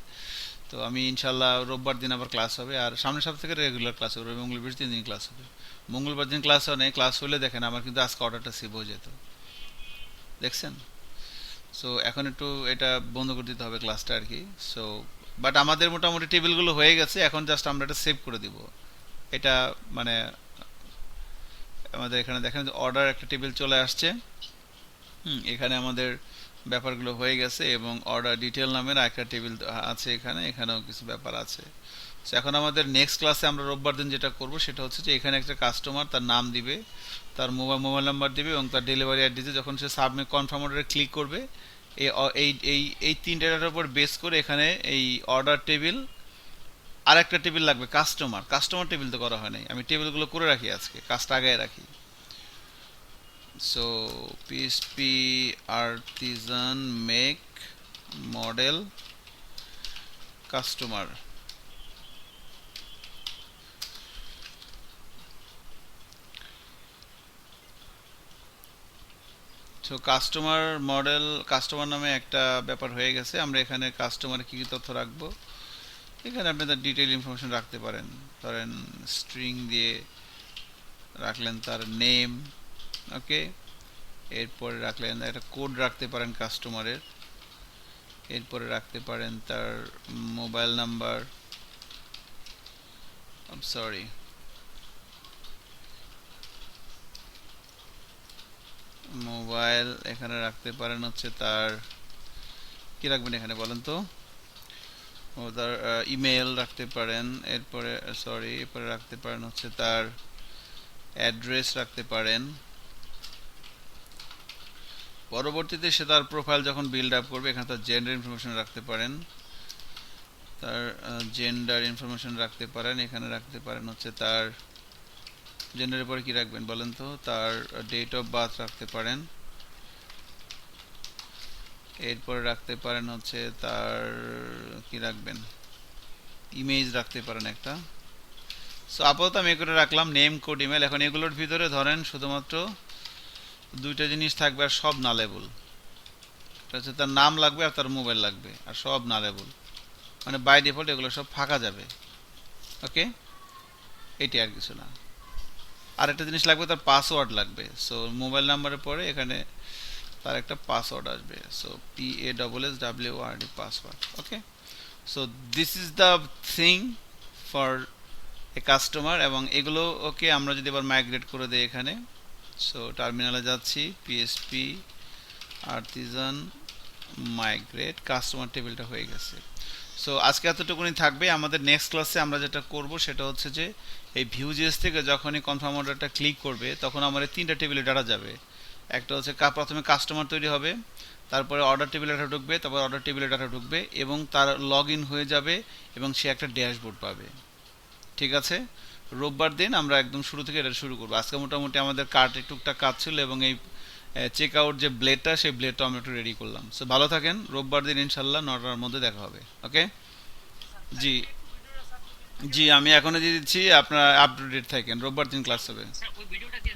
তো আমি ইনশাল্লাহ রোববার দিন আবার ক্লাস হবে, আর সামনের সপ্তাহ থেকে রেগুলার ক্লাস হবে, মঙ্গল বৃহস্পতি 3 দিন ক্লাস হবে। মঙ্গলবার দিন ক্লাস হয় না, ক্লাস হলে দেখেন আমার কিন্তু আজকে অর্ডারটা সেভ হয়ে যেত, দেখছেন। সো এখন একটু এটা বন্ধ করে দিতে হবে ক্লাসটা আর কি। সো বাট আমাদের মোটামুটি টেবিলগুলো হয়ে গেছে, এখন জাস্ট আমরা এটা সেভ করে দিব, এটা মানে আমাদের এখানে দেখেন অর্ডার একটা টেবিল চলে আসছে, এখানে আমাদের ব্যাপারগুলো হয়ে গেছে, এবং অর্ডার ডিটেল নামের একটা টেবিল আছে এখানে, এখানেও কিছু ব্যাপার আছে। তো এখন আমাদের নেক্সট ক্লাসে আমরা রোববার দিন যেটা করব সেটা হচ্ছে যে এখানে একটা কাস্টমার তার নাম দিবে, তার মোবাইল নাম্বার দিবে, এবং তার ডেলিভারি অ্যাড্রেসে যখন সে সাবমিট কনফার্ম অর্ডারে ক্লিক করবে, এই এই এই এই তিনটে ডাটার উপর বেস করে এখানে এই অর্ডার টেবিল, আর একটা টেবিল লাগবে কাস্টমার, কাস্টমার টেবিল তো করা হয় নাই, আমি টেবিলগুলো করে রাখি, আজকে কাজটা আগায় রাখি। So PHP artisan make model customer, so customer model, customer নামে একটা ব্যাপার হয়ে গেছে। আমরা এখানে কাস্টমার কি কি তথ্য রাখবো, এখানে আপনি তার ডিটেইল ইনফরমেশন রাখতে পারেন, ধরেন স্ট্রিং দিয়ে রাখলেন তার নেম, ওকে। এরপরে রাখলেন একটা কোড রাখতে পারেন কাস্টমারের, এরপরে রাখতে পারেন তার মোবাইল নাম্বার, সরি মোবাইল এখানে রাখতে পারেন হচ্ছে তার কি রাখবেন এখানে বলেন তো, ও তার ইমেল রাখতে পারেন, এরপরে সরি এরপরে রাখতে পারেন হচ্ছে তার অ্যাড্রেস রাখতে পারেন। পরবর্তীতে সে তার প্রোফাইল যখন বিল্ড আপ করবে এখানে তার জেন্ডার ইনফরমেশন রাখতে পারেন, তার জেন্ডার ইনফরমেশন রাখতে পারেন। এখানে রাখতে পারেন হচ্ছে তার জেন্ডারের পরে কি রাখবেন বলেন তো, তার ডেট অফ বার্থ রাখতে পারেন। এরপরে রাখতে পারেন হচ্ছে তার কি রাখবেন, ইমেজ রাখতে পারেন একটা। সো আপাতত আমি এগুলো রাখলাম, নেম, কোড, ইমেল। এখন এগুলোর ভিতরে ধরেন শুধুমাত্র দুইটা জিনিস থাকবে আর সব নালেবল। হচ্ছে তার নাম লাগবে আর তার মোবাইল লাগবে আর সব নালেবল, মানে বাই ডিফল্ট এগুলো সব ফাঁকা যাবে। ওকে, এটি আর কিছু না। আর একটা জিনিস লাগবে, তার পাসওয়ার্ড লাগবে। সো মোবাইল নাম্বারের পরে এখানে তার একটা পাসওয়ার্ড আসবে। So PASSWORD password. Okay, so this is the thing for a customer. এবং এগুলো ওকে আমরা যদি এবার মাইগ্রেট করে দিই এখানে, সো টার্মিনালে যাচ্ছি, PHP আর্টিজান মাইগ্রেট, কাস্টমার টেবিলটা হয়ে গেছে। সো আজকে এতটুকুনি থাকবে। আমাদের নেক্সট ক্লাসে আমরা যেটা করব সেটা হচ্ছে যে এই ভিউজেস থেকে যখনই কনফার্ম অর্ডারটা ক্লিক করবে তখন আমাদের তিনটা টেবিলে ডাটা যাবে। একটা হচ্ছে প্রথমে কাস্টমার তৈরি হবে, তারপরে অর্ডার টেবিলে ডাটা ঢুকবে, তারপর অর্ডার টেবিলে ডাটা ঢুকবে এবং তার লগ ইন হয়ে যাবে এবং সে একটা ড্যাশবোর্ড পাবে। ঠিক আছে, রোববার দিন আমরা একদম শুরু থেকে এটা শুরু করবো। আজকে মোটামুটি আমাদের কার্টে টুকটাক কাজ ছিল এবং এই চেক আউট যে ব্লেডটা সেই ব্লেডটা আমরা একটু রেডি করলাম। সো ভালো থাকেন, রোববার দিন ইনশাল্লাহ 9টার মধ্যে দেখা হবে। ওকে, জি জি আমি এখনো দিয়ে দিচ্ছি, আপনারা আপ টু ডেট থাকেন, রোববার দিন ক্লাস হবে। স্যার ওই ভিডিওটা দিয়ে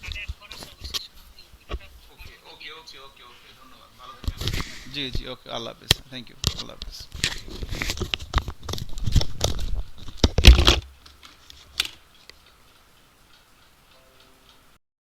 কানেক্ট করা সর্বশেষ ভিডিওটা ওকে ওকে ওকে ওকে ওকে ধন্যবাদ, ভালো থাকবেন। জি জি ওকে, আল্লাহ হাফেজ, থ্যাংক ইউ, আল্লাহ হাফেজ।